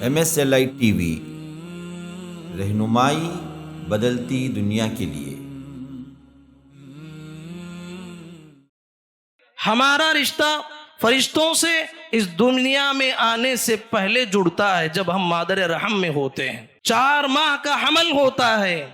MSLI TV رہنمائی بدلتی دنیا کے لیے۔ ہمارا رشتہ فرشتوں سے اس دنیا میں آنے سے پہلے جڑتا ہے جب ہم مادر رحم میں ہوتے ہیں۔ 4 ماہ کا حمل ہوتا ہے،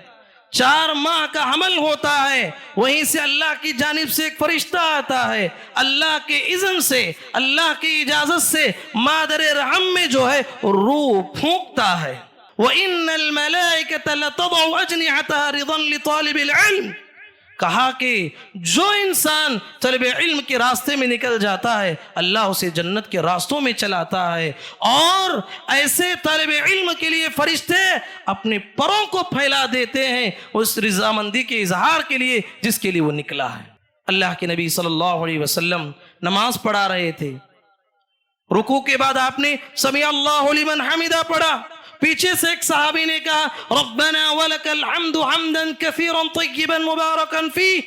4 ماہ کا حمل ہوتا ہے، وہیں سے اللہ کی جانب سے ایک فرشتہ آتا ہے، اللہ کے اذن سے، اللہ کی اجازت سے مادر رحم میں جو ہے روح پھونکتا ہے۔ وَإِنَّ الْمَلَائِكَةَ لَتَضَعُ أَجْنِحَتَهَا رِضًا لِطَالِبِ الْعِلْمِ، کہا کہ جو انسان طلب علم کے راستے میں نکل جاتا ہے اللہ اسے جنت کے راستوں میں چلاتا ہے، اور ایسے طالب علم کے لیے فرشتے اپنے پروں کو پھیلا دیتے ہیں اس رضامندی کے اظہار کے لیے جس کے لیے وہ نکلا ہے۔ اللہ کے نبی صلی اللہ علیہ وسلم نماز پڑھا رہے تھے، رکوع کے بعد آپ نے سمیع اللہ لمن حمدہ پڑھا، پیچھے سے ایک صحابی نے کہا ربنا ولک الحمد حمدا کثیرا طیبا مبارکا فیہ۔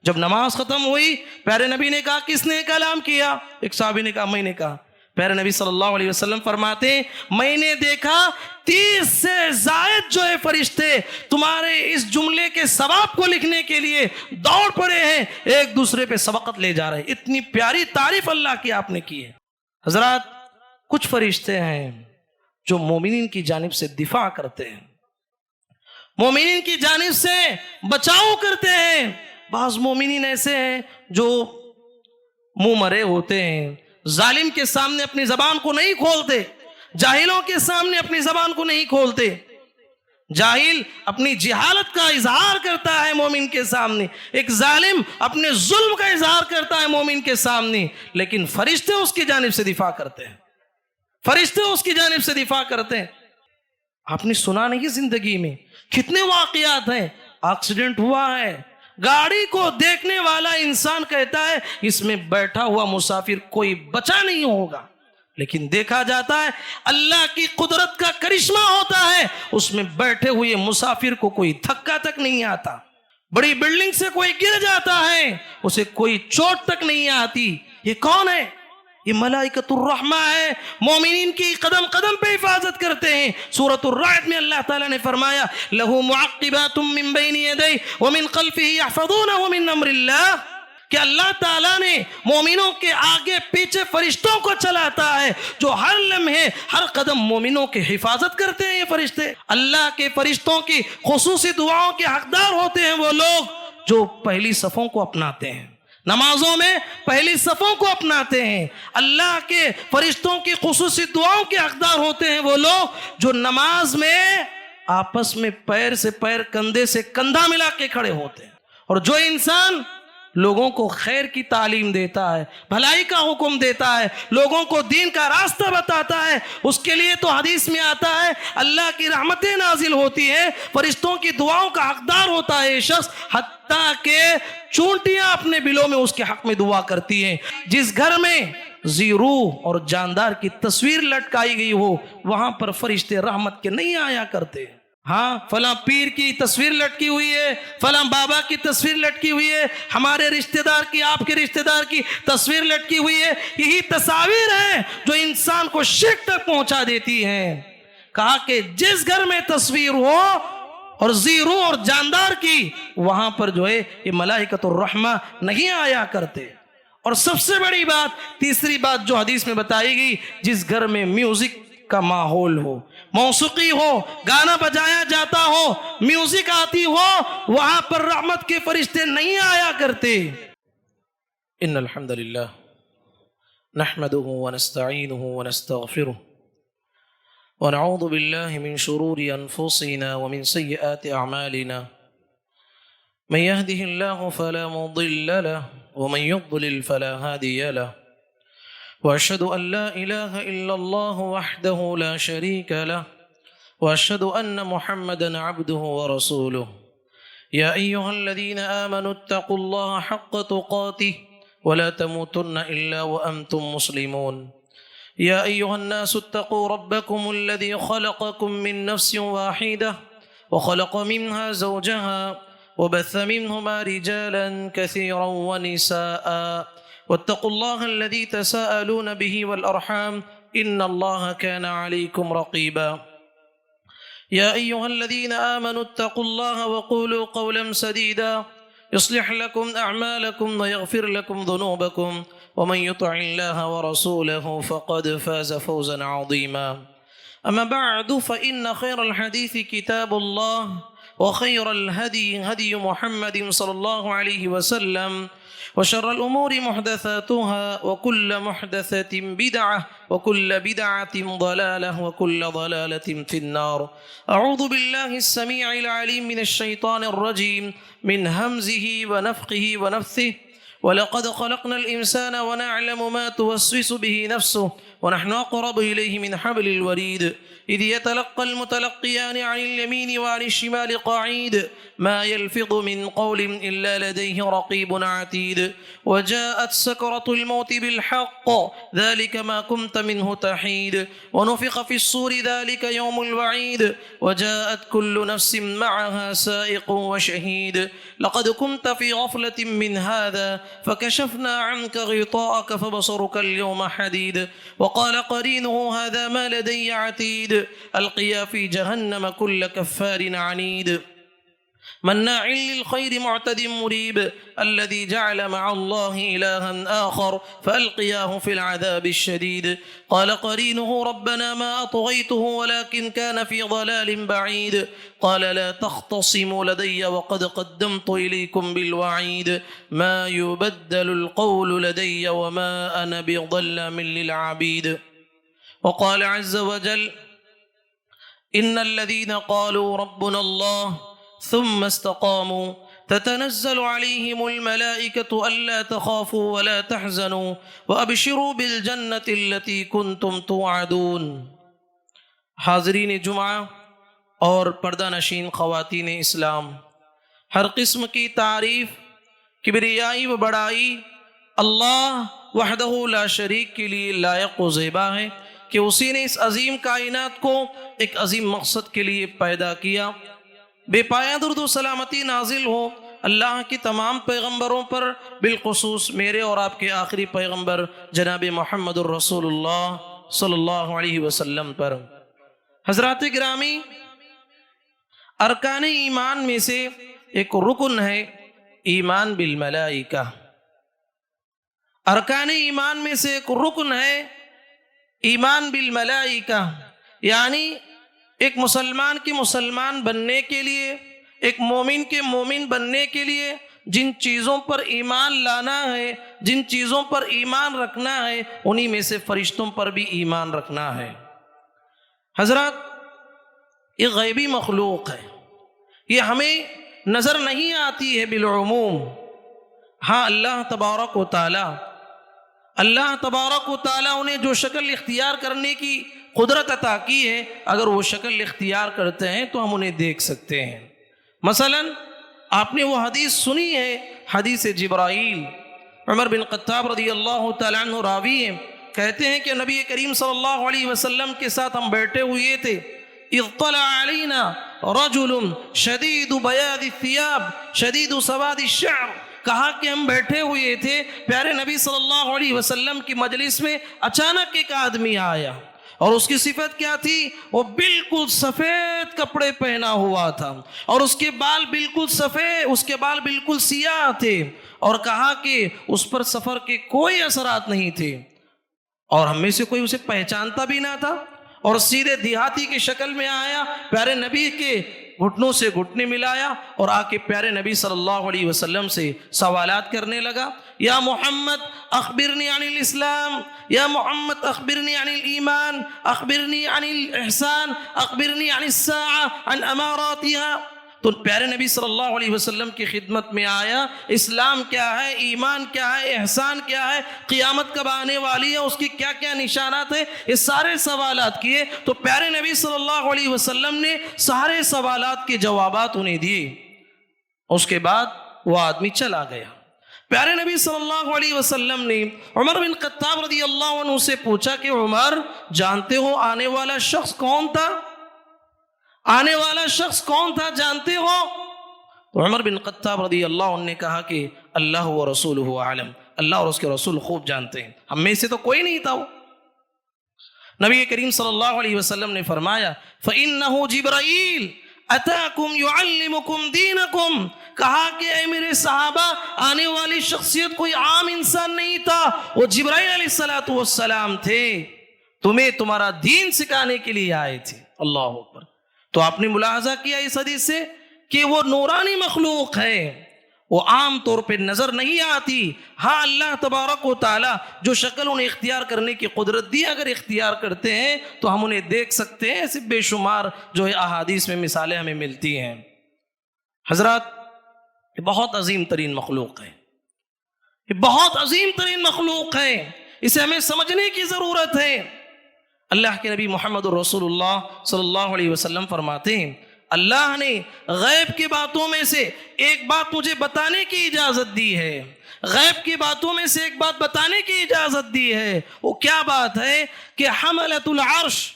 جب نماز ختم ہوئی پیارے نبی نے کہا کس نے کلام کیا؟ ایک صحابی نے کہا میں نے کہا۔ پیارے نبی صلی اللہ علیہ وسلم فرماتے ہیں میں نے دیکھا 30 سے زائد جو ہے فرشتے تمہارے اس جملے کے ثواب کو لکھنے کے لیے دوڑ پڑے ہیں، ایک دوسرے پہ سبقت لے جا رہے ہیں۔ اتنی پیاری تعریف اللہ کی آپ نے کی ہے۔ حضرات، کچھ فرشتے ہیں جو مومنین کی جانب سے دفاع کرتے ہیں، مومنین کی جانب سے بچاؤ کرتے ہیں۔ بعض مومنین ایسے ہیں جو منہ مرے ہوتے ہیں، ظالم کے سامنے اپنی زبان کو نہیں کھولتے، جاہلوں کے سامنے اپنی زبان کو نہیں کھولتے۔ جاہل اپنی جہالت کا اظہار کرتا ہے مومن کے سامنے، ایک ظالم اپنے ظلم کا اظہار کرتا ہے مومن کے سامنے، لیکن فرشتے اس کی جانب سے دفاع کرتے ہیں، فرشتے اس کی جانب سے دفاع کرتے ہیں۔ آپ نے سنا نہیں زندگی میں کتنے واقعات ہیں، ایکسیڈنٹ ہوا ہے، گاڑی کو دیکھنے والا انسان کہتا ہے اس میں بیٹھا ہوا مسافر کوئی بچا نہیں ہوگا، لیکن دیکھا جاتا ہے اللہ کی قدرت کا کرشمہ ہوتا ہے، اس میں بیٹھے ہوئے مسافر کو کوئی دھکا تک نہیں آتا، بڑی بلڈنگ سے کوئی گر جاتا ہے اسے کوئی چوٹ تک نہیں آتی۔ یہ کون ہے؟ یہ ملائکۃ الرحمہ ہے، مومنین کی قدم قدم پہ حفاظت کرتے ہیں۔ سورۃ الرعد میں اللہ تعالیٰ نے فرمایا لَهُ مُعَقِّبَاتٌ مِّن بَيْنِ يَدَيْهِ وَمِن خَلْفِهِ يَحْفَظُونَهُ مِنْ أَمْرِ اللَّهِ، کہ اللہ تعالیٰ نے مومنوں کے آگے پیچھے فرشتوں کو چلاتا ہے جو ہر لمحے ہر قدم مومنوں کی حفاظت کرتے ہیں۔ یہ فرشتے اللہ کے فرشتوں کی خصوصی دعاؤں کے حقدار ہوتے ہیں، وہ لوگ جو پہلی صفوں کو اپناتے ہیں، نمازوں میں پہلی صفوں کو اپناتے ہیں۔ اللہ کے فرشتوں کی خصوصی دعاؤں کے حقدار ہوتے ہیں وہ لوگ جو نماز میں آپس میں پیر سے پیر کندھے سے کندھا ملا کے کھڑے ہوتے ہیں، اور جو انسان لوگوں کو خیر کی تعلیم دیتا ہے، بھلائی کا حکم دیتا ہے، لوگوں کو دین کا راستہ بتاتا ہے، اس کے لیے تو حدیث میں آتا ہے اللہ کی رحمتیں نازل ہوتی ہیں، فرشتوں کی دعاؤں کا حقدار ہوتا ہے یہ شخص، حتیٰ کہ چونٹیاں اپنے بلوں میں اس کے حق میں دعا کرتی ہیں۔ جس گھر میں ذی روح اور جاندار کی تصویر لٹکائی گئی ہو وہاں پر فرشتے رحمت کے نہیں آیا کرتے۔ ہاں، فلاں پیر کی تصویر لٹکی ہوئی ہے، فلاں بابا کی تصویر لٹکی ہوئی ہے، ہمارے رشتہ دار کی، آپ کے رشتہ دار کی تصویر لٹکی ہوئی ہے، یہی تصاویر ہیں جو انسان کو شرک تک پہنچا دیتی ہیں۔ کہا کہ جس گھر میں تصویر ہو اور ذی روح اور جاندار کی وہاں پر جو ہے یہ ملائکۃ الرحمہ نہیں آیا کرتے۔ اور سب سے بڑی بات، تیسری بات جو حدیث میں بتائی گئی، جس گھر میں میوزک کا ماحول ہو، موسیقی ہو، گانا بجایا جاتا ہو، میوزک آتی ہو، وہاں پر رحمت کے فرشتے نہیں آیا کرتے۔ ان الحمد للہ نحمده ونستعینه ونستغفره ونعوذ باللہ من شرور انفسنا ومن سیئات اعمالنا، من يهده الله فلا مضل له ومن يضلل فلا هادي له، وأشهد أن لا إله إلا الله وحده لا شريك له، وأشهد أن محمدا عبده ورسوله، يا أيها الذين آمنوا اتقوا الله حق تقاته ولا تموتن إلا وأنتم مسلمون، يا أيها الناس اتقوا ربكم الذي خلقكم من نفس واحدة وخلق منها زوجها وبث منهما رجالا كثيرا ونساء، واتقوا الله الذي تساءلون به والأرحام إن الله كان عليكم رقيبا يا أيها الذين آمنوا اتقوا الله وقولوا قولا سديدا يصلح لكم أعمالكم ويغفر لكم ذنوبكم ومن يطع الله ورسوله فقد فاز فوزا عظيما أما بعد فإن خير الحديث كتاب الله وخير الهدي هدي محمد صلى الله عليه وسلم وشر الأمور محدثاتها وكل محدثة بدعة وكل بدعة ضلالة وكل ضلالة في النار. أعوذ بالله السميع العليم من الشيطان الرجيم من همزه ونفخه ونفثه. ولقد خلقنا الإنسان ونعلم ما توسوس به نفسه ونحن أقرب إليه من حبل الوريد إذ يتلقى المتلقيان عن اليمين وعن الشمال قعيد ما يلفظ من قول إلا لديه رقيب عتيد وجاءت سكرة الموت بالحق ذلك ما كنت منه تحيد ونفخ في الصور ذلك يوم الوعيد وجاءت كل نفس معها سائق وشهيد لقد كنت في غفلة من هذا فكشفنا عنك غطاءك فبصرك اليوم حديد وقال قرينه هذا ما لدي عتيد ألقيا في جهنم كل كفار عنيد مناع للخير معتد مريب الذي جعل مع الله إلها آخر فألقياه في العذاب الشديد قال قرينه ربنا ما أطغيته ولكن كان في ضلال بعيد قال لا تختصموا لدي وقد قدمت إليكم بالوعيد ما يبدل القول لدي وما أنا بظلام للعبيد وقال عز وجل إن الذين قالوا ربنا الله ثم استقاموا تتنزل عليهم الملائكة ألا تخافوا ولا تحزنوا وأبشروا بالجنة التي كنتم توعدون. حاضرین جمعہ اور پردہ نشین خواتین اسلام، ہر قسم کی تعریف، کبریائی و بڑائی اللہ وحدہ لا شریک کے لیے لائق و زیبا ہے کہ اسی نے اس عظیم کائنات کو ایک عظیم مقصد کے لیے پیدا کیا. بے پایا درود و سلامتی نازل ہو اللہ کی تمام پیغمبروں پر، بالخصوص میرے اور آپ کے آخری پیغمبر جناب محمد الرسول اللہ صلی اللہ علیہ وسلم پر. حضرات گرامی، ارکان ایمان میں سے ایک رکن ہے ایمان بالملائکہ. ارکان ایمان میں سے ایک رکن ہے ایمان بالملائکہ، یعنی ایک مسلمان کے مسلمان بننے کے لیے، ایک مومن کے مومن بننے کے لیے جن چیزوں پر ایمان لانا ہے، جن چیزوں پر ایمان رکھنا ہے، انہی میں سے فرشتوں پر بھی ایمان رکھنا ہے. حضرات، یہ غیبی مخلوق ہے، یہ ہمیں نظر نہیں آتی ہے بالعموم. ہاں، اللہ تبارک و تعالیٰ انہیں جو شکل اختیار کرنے کی قدرت عطا کی ہے، اگر وہ شکل اختیار کرتے ہیں تو ہم انہیں دیکھ سکتے ہیں. مثلا آپ نے وہ حدیث سنی ہے، حدیث جبرائیل. عمر بن خطاب رضی اللہ تعالیٰ عنہ راوی ہیں، کہتے ہیں کہ نبی کریم صلی اللہ علیہ وسلم کے ساتھ ہم بیٹھے ہوئے تھے. اطلع علینا رجل شدید بیاض الثیاب شدید سواد الشعر. کہا کہ ہم بیٹھے ہوئے تھے، پیارے نبی صلی اللہ علیہ وسلم کی مجلس میں اچانک ایک آدمی آیا، اور اس کی صفت کیا تھی؟ وہ بالکل سفید کپڑے پہنا ہوا تھا، اور اس کے بال بالکل سفید، اس کے بال بالکل سیاہ تھے، اور کہا کہ اس پر سفر کے کوئی اثرات نہیں تھے، اور ہم میں سے کوئی اسے پہچانتا بھی نہ تھا، اور سیدھے دیہاتی کی شکل میں آیا، پیارے نبی کے گھٹنوں سے گھٹنے ملایا اور آ کے پیارے نبی صلی اللہ علیہ وسلم سے سوالات کرنے لگا. یا محمد اخبرنی عن الاسلام، یا محمد اخبرنی عن الایمان، اخبرنی عن الاحسان، اخبرنی عن الساعة، عن اماراتها. تو پیارے نبی صلی اللہ علیہ وسلم کی خدمت میں آیا، اسلام کیا ہے، ایمان کیا ہے، احسان کیا ہے، قیامت کب آنے والی ہے، اس کی کیا کیا نشانات ہیں، یہ سارے سوالات کیے. تو پیارے نبی صلی اللہ علیہ وسلم نے سارے سوالات کے جوابات انہیں دیے. اس کے بعد وہ آدمی چلا گیا. پیارے نبی صلی اللہ علیہ وسلم نے عمر بن خطاب رضی اللہ عنہ سے پوچھا کہ عمر، جانتے ہو آنے والا شخص کون تھا؟ آنے والا شخص کون تھا جانتے ہو؟ تو عمر بن خطاب رضی اللہ عنہ نے کہا کہ اللہ و رسولہ عالم، اللہ اور اس کے رسول خوب جانتے ہیں، ہم میں سے تو کوئی نہیں تھا وہ. نبی کریم صلی اللہ علیہ وسلم نے فرمایا فَإِنَّهُ جِبْرَائِيل أَتَاكُمْ يُعَلِّمُكُمْ دِينَكُمْ، کہا کہ اے میرے صحابہ، آنے والی شخصیت کوئی عام انسان نہیں تھا، وہ جبرائیل علیہ السلام تھے، تمہیں تمہارا دین سکھانے کے لیے آئے تھے۔ اللہ اکبر۔ تو آپ نے ملاحظہ کیا اس حدیث سے کہ وہ نورانی مخلوق ہے، وہ عام طور پہ نظر نہیں آتی۔ ہاں اللہ تبارک و تعالی جو شکل انہیں اختیار کرنے کی قدرت دی، اگر اختیار کرتے ہیں تو ہم انہیں دیکھ سکتے ہیں۔ ایسے بے شمار جو ہے احادیث میں مثالیں ہمیں ملتی ہیں۔ حضرات، یہ بہت عظیم ترین مخلوق ہے، یہ بہت عظیم ترین مخلوق ہے، اسے ہمیں سمجھنے کی ضرورت ہے۔ اللہ کے نبی محمد رسول اللہ صلی اللہ علیہ وسلم فرماتے ہیں اللہ نے غیب کی باتوں میں سے ایک بات مجھے بتانے کی اجازت دی ہے، غیب کی باتوں میں سے ایک بات بتانے کی اجازت دی ہے۔ وہ کیا بات ہے کہ حملۃ العرش،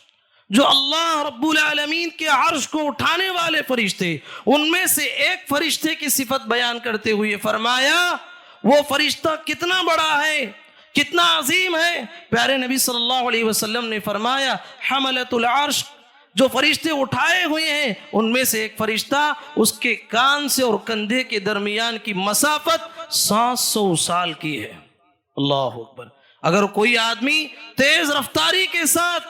جو اللہ رب العالمین کے عرش کو اٹھانے والے فرشتے، ان میں سے ایک فرشتے کی صفت بیان کرتے ہوئے فرمایا وہ فرشتہ کتنا بڑا ہے، کتنا عظیم ہے۔ پیارے نبی صلی اللہ علیہ وسلم نے فرمایا حملۃ العرش، جو فرشتے اٹھائے ہوئے ہیں ان میں سے ایک فرشتہ، اس کے کان سے اور کندھے کے درمیان کی مسافت 700 سال کی ہے۔ اللہ اکبر۔ اگر کوئی آدمی تیز رفتاری کے ساتھ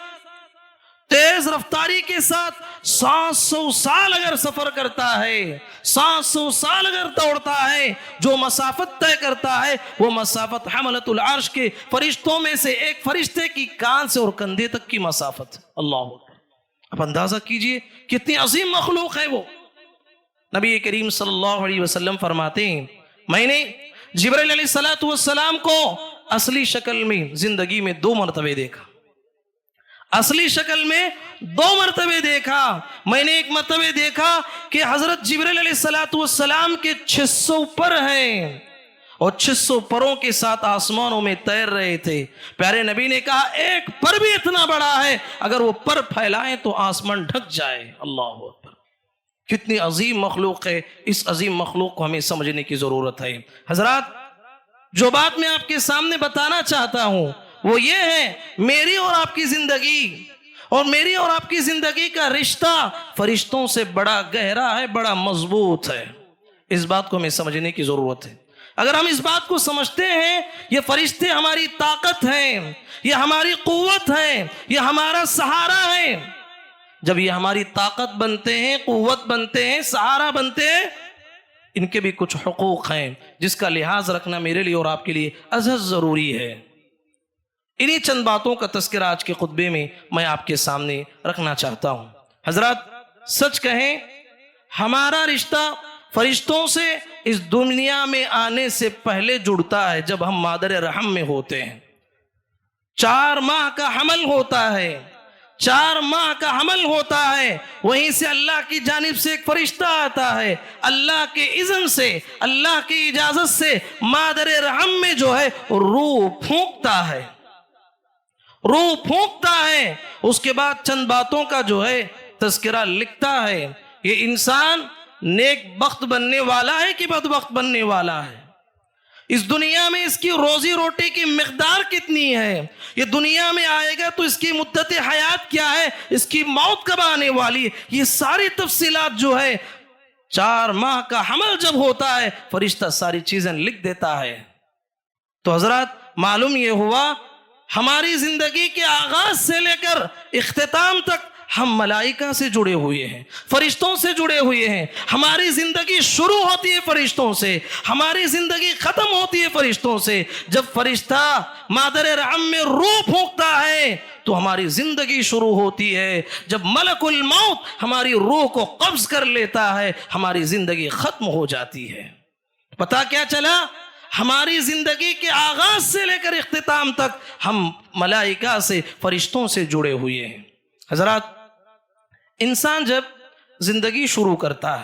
700 سال اگر سفر کرتا ہے، 700 سال اگر دوڑتا ہے، جو مسافت طے کرتا ہے وہ مسافت حملۃ العرش کے فرشتوں میں سے ایک فرشتے کی کان سے اور کندھے تک کی مسافت۔ اللہ اکبر۔ اب اندازہ کیجئے کتنی عظیم مخلوق ہے وہ۔ نبی کریم صلی اللہ علیہ وسلم فرماتے ہیں میں نے جبرائیل علیہ السلام کو اصلی شکل میں زندگی میں 2 مرتبہ دیکھا، اصلی شکل میں 2 مرتبہ دیکھا۔ میں نے ایک مرتبہ دیکھا کہ حضرت جبرائیل علیہ السلام کے 600 پر ہیں اور 600 پروں کے ساتھ آسمانوں میں تیر رہے تھے۔ پیارے نبی نے کہا ایک پر بھی اتنا بڑا ہے، اگر وہ پر پھیلائیں تو آسمان ڈھک جائے۔ اللہ اکبر۔ کتنی عظیم مخلوق ہے، اس عظیم مخلوق کو ہمیں سمجھنے کی ضرورت ہے۔ حضرات، جو بات میں آپ کے سامنے بتانا چاہتا ہوں وہ یہ ہے، میری اور آپ کی زندگی اور میری اور آپ کی زندگی کا رشتہ فرشتوں سے بڑا گہرا ہے، بڑا مضبوط ہے۔ اس بات کو ہمیں سمجھنے کی ضرورت ہے۔ اگر ہم اس بات کو سمجھتے ہیں یہ فرشتے ہماری طاقت ہیں، یہ ہماری قوت ہے، یہ ہمارا سہارا ہے، جب یہ ہماری طاقت بنتے ہیں، قوت بنتے ہیں، سہارا بنتے ہیں، ان کے بھی کچھ حقوق ہیں جس کا لحاظ رکھنا میرے لیے اور آپ کے لیے ازحد ضروری ہے۔ انہی چند باتوں کا تذکرہ آج کے خطبے میں آپ کے سامنے رکھنا چاہتا ہوں۔ حضرات، سچ کہیں ہمارا رشتہ فرشتوں سے اس دنیا میں آنے سے پہلے جڑتا ہے، جب ہم مادر رحم میں ہوتے ہیں۔ 4 ماہ کا حمل ہوتا ہے، 4 ماہ کا حمل ہوتا ہے، وہیں سے اللہ کی جانب سے ایک فرشتہ آتا ہے، اللہ کے اذن سے، اللہ کی اجازت سے مادر رحم میں جو ہے روح پھونکتا ہے، روح پھونکتا ہے۔ اس کے بعد چند باتوں کا جو ہے تذکرہ لکھتا ہے۔ یہ انسان نیک بخت بننے والا ہے کہ بدبخت بننے والا ہے، اس دنیا میں اس کی روزی روٹی کی مقدار کتنی ہے، یہ دنیا میں آئے گا تو اس کی مدت حیات کیا ہے، اس کی موت کب آنے والی ہے، یہ ساری تفصیلات جو ہے 4 ماہ کا حمل جب ہوتا ہے فرشتہ ساری چیزیں لکھ دیتا ہے۔ تو حضرات، معلوم یہ ہوا ہماری زندگی کے آغاز سے لے کر اختتام تک ہم ملائکہ سے جڑے ہوئے ہیں، فرشتوں سے جڑے ہوئے ہیں۔ ہماری زندگی شروع ہوتی ہے فرشتوں سے، ہماری زندگی ختم ہوتی ہے فرشتوں سے۔ جب فرشتہ مادر رحم میں روح پھونکتا ہے تو ہماری زندگی شروع ہوتی ہے، جب ملک الموت ہماری روح کو قبض کر لیتا ہے ہماری زندگی ختم ہو جاتی ہے۔ پتہ کیا چلا؟ ہماری زندگی کے آغاز سے لے کر اختتام تک ہم ملائکہ سے، فرشتوں سے جڑے ہوئے ہیں۔ حضرات، انسان جب زندگی شروع کرتا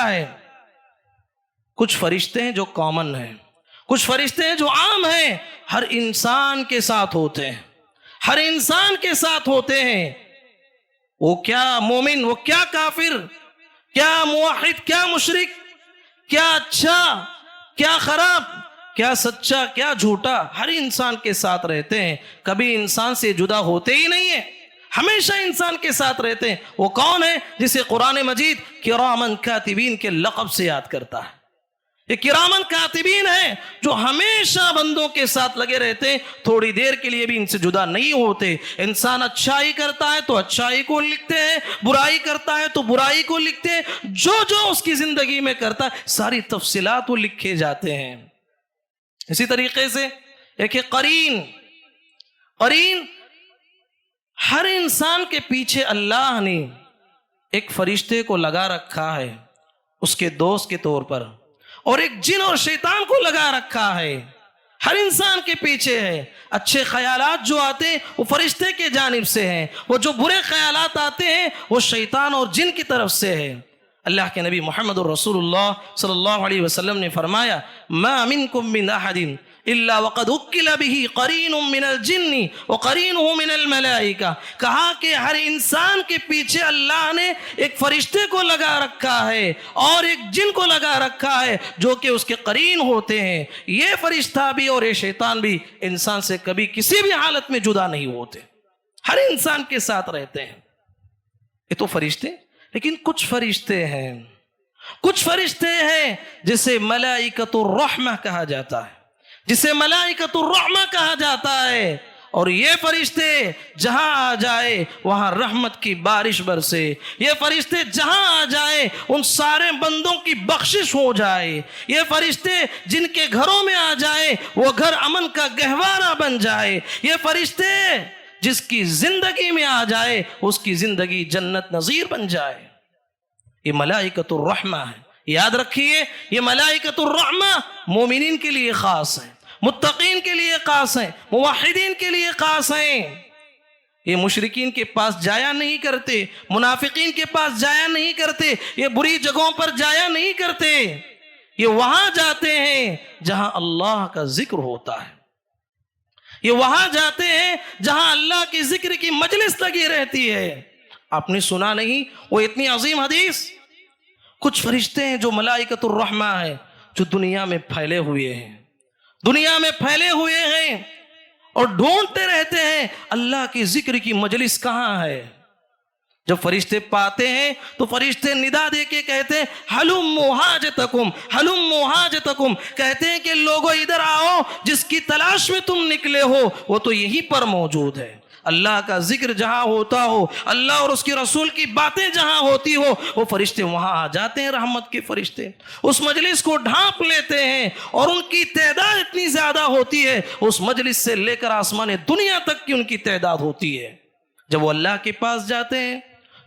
ہے، کچھ فرشتے ہیں جو کامن ہیں، کچھ فرشتے ہیں جو عام ہیں، ہر انسان کے ساتھ ہوتے ہیں، ہر انسان کے ساتھ ہوتے ہیں۔ وہ کیا مومن، وہ کیا کافر، کیا موحد، کیا مشرک، کیا اچھا، کیا خراب، کیا سچا کیا جھوٹا ہر انسان کے ساتھ رہتے ہیں، کبھی انسان سے جدا ہوتے ہی نہیں ہیں، ہمیشہ انسان کے ساتھ رہتے ہیں۔ وہ کون ہے جسے قرآن مجید کرامن کاتبین کے لقب سے یاد کرتا ہے؟ یہ کرامن کاتبین ہیں جو ہمیشہ بندوں کے ساتھ لگے رہتے ہیں، تھوڑی دیر کے لیے بھی ان سے جدا نہیں ہوتے۔ انسان اچھائی کرتا ہے تو اچھائی کو لکھتے ہیں، برائی کرتا ہے تو برائی کو لکھتے ہیں، جو جو اس کی زندگی میں کرتا ہے ساری تفصیلات وہ لکھے جاتے ہیں۔ اسی طریقے سے ایک قرین، قرین ہر انسان کے پیچھے اللہ نے ایک فرشتے کو لگا رکھا ہے اس کے دوست کے طور پر، اور ایک جن اور شیطان کو لگا رکھا ہے، ہر انسان کے پیچھے ہے۔ اچھے خیالات جو آتے ہیں وہ فرشتے کے جانب سے ہیں، وہ جو برے خیالات آتے ہیں وہ شیطان اور جن کی طرف سے ہے۔ اللہ کے نبی محمد رسول اللہ صلی اللہ علیہ وسلم نے فرمایا ما منکم من احد الا وقد وکل به قرین من الجن وقرینہ من الملائکہ، کہا کہ ہر انسان کے پیچھے اللہ نے ایک فرشتے کو لگا رکھا ہے اور ایک جن کو لگا رکھا ہے جو کہ اس کے قرین ہوتے ہیں۔ یہ فرشتہ بھی اور یہ شیطان بھی انسان سے کبھی کسی بھی حالت میں جدا نہیں ہوتے، ہر انسان کے ساتھ رہتے ہیں۔ یہ تو فرشتے، لیکن کچھ فرشتے ہیں، کچھ فرشتے ہیں جسے ملائکۃ الرحمہ کہا جاتا ہے، جسے ملائکۃ الرحمہ کہا جاتا ہے، اور یہ فرشتے جہاں آ جائے وہاں رحمت کی بارش برسے، یہ فرشتے جہاں آ جائے ان سارے بندوں کی بخشش ہو جائے، یہ فرشتے جن کے گھروں میں آ جائے وہ گھر امن کا گہوارہ بن جائے، یہ فرشتے جس کی زندگی میں آ جائے اس کی زندگی جنت نظیر بن جائے۔ یہ ملائکۃ الرحمہ ہے، یاد رکھیے یہ ملائکۃ الرحمہ مومنین کے لیے خاص ہے، متقین کے لیے خاص ہیں، موحدین کے لیے خاص ہیں۔ یہ مشرکین کے پاس جایا نہیں کرتے، منافقین کے پاس جایا نہیں کرتے، یہ بری جگہوں پر جایا نہیں کرتے، یہ وہاں جاتے ہیں جہاں اللہ کا ذکر ہوتا ہے، یہ وہاں جاتے ہیں جہاں اللہ کی ذکر کی مجلس لگی رہتی ہے۔ آپ نے سنا نہیں وہ اتنی عظیم حدیث؟ کچھ فرشتے ہیں جو ملائکۃ الرحمہ ہے، جو دنیا میں پھیلے ہوئے ہیں، دنیا میں پھیلے ہوئے ہیں اور ڈھونڈتے رہتے ہیں اللہ کی ذکر کی مجلس کہاں ہے۔ جب فرشتے پاتے ہیں تو فرشتے ندا دے کے کہتے ہیں ہلموا حاجتکم ہلموا حاجتکم، کہتے ہیں کہ لوگوں ادھر آؤ، جس کی تلاش میں تم نکلے ہو وہ تو یہیں پر موجود ہے۔ اللہ کا ذکر جہاں ہوتا ہو، اللہ اور اس کے رسول کی باتیں جہاں ہوتی ہو، وہ فرشتے وہاں آ جاتے ہیں، رحمت کے فرشتے اس مجلس کو ڈھانپ لیتے ہیں، اور ان کی تعداد اتنی زیادہ ہوتی ہے اس مجلس سے لے کر آسمان دنیا تک کی ان کی تعداد ہوتی ہے۔ جب وہ اللہ کے پاس جاتے ہیں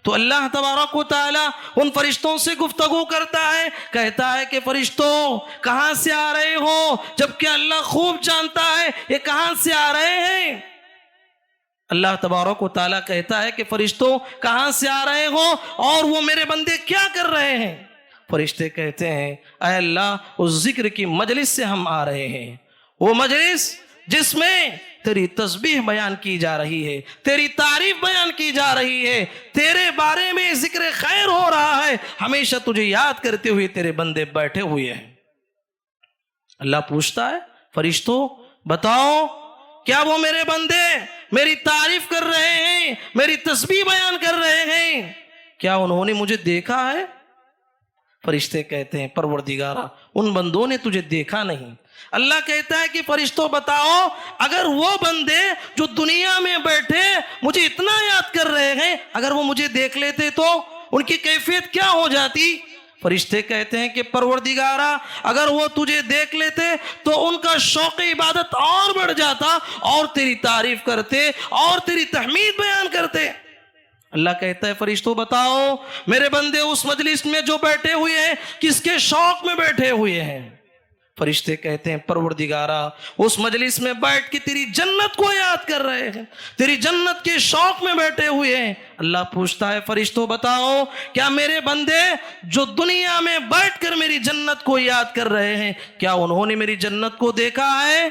تو اللہ تبارک و تعالی ان فرشتوں سے گفتگو کرتا ہے، کہتا ہے کہ فرشتوں کہاں سے آ رہے ہو، جبکہ اللہ خوب جانتا ہے یہ کہاں سے آ رہے ہیں۔ اللہ تبارک و تعالیٰ کہتا ہے کہ فرشتوں کہاں سے آ رہے ہو اور وہ میرے بندے کیا کر رہے ہیں؟ فرشتے کہتے ہیں اے اللہ اس ذکر کی مجلس سے ہم آ رہے ہیں، وہ مجلس جس میں تیری تسبیح بیان کی جا رہی ہے، تیری تعریف بیان کی جا رہی ہے، تیرے بارے میں ذکر خیر ہو رہا ہے، ہمیشہ تجھے یاد کرتے ہوئے تیرے بندے بیٹھے ہوئے ہیں۔ اللہ پوچھتا ہے فرشتوں بتاؤ کیا وہ میرے بندے میری تعریف کر رہے ہیں، میری تسبیح بیان کر رہے ہیں؟ کیا انہوں نے مجھے دیکھا ہے؟ فرشتے کہتے ہیں پروردگارا ان بندوں نے تجھے دیکھا نہیں۔ اللہ کہتا ہے کہ فرشتوں بتاؤ اگر وہ بندے جو دنیا میں بیٹھے مجھے اتنا یاد کر رہے ہیں اگر وہ مجھے دیکھ لیتے تو ان کی کیفیت کیا ہو جاتی؟ فرشتے کہتے ہیں کہ پروردگارا اگر وہ تجھے دیکھ لیتے تو ان کا شوق عبادت اور بڑھ جاتا اور تیری تعریف کرتے اور تیری تحمید بیان کرتے۔ اللہ کہتا ہے فرشتوں بتاؤ میرے بندے اس مجلس میں جو بیٹھے ہوئے ہیں کس کے شوق میں بیٹھے ہوئے ہیں؟ فرشتے کہتے ہیں پروردگارا اس مجلس میں بیٹھ کے تیری جنت کو یاد کر رہے ہیں، تیری جنت کے شوق میں بیٹھے ہوئے ہیں۔ اللہ پوچھتا ہے فرشتوں بتاؤ کیا میرے بندے جو دنیا میں بیٹھ کر میری جنت کو یاد کر رہے ہیں کیا انہوں نے میری جنت کو دیکھا ہے؟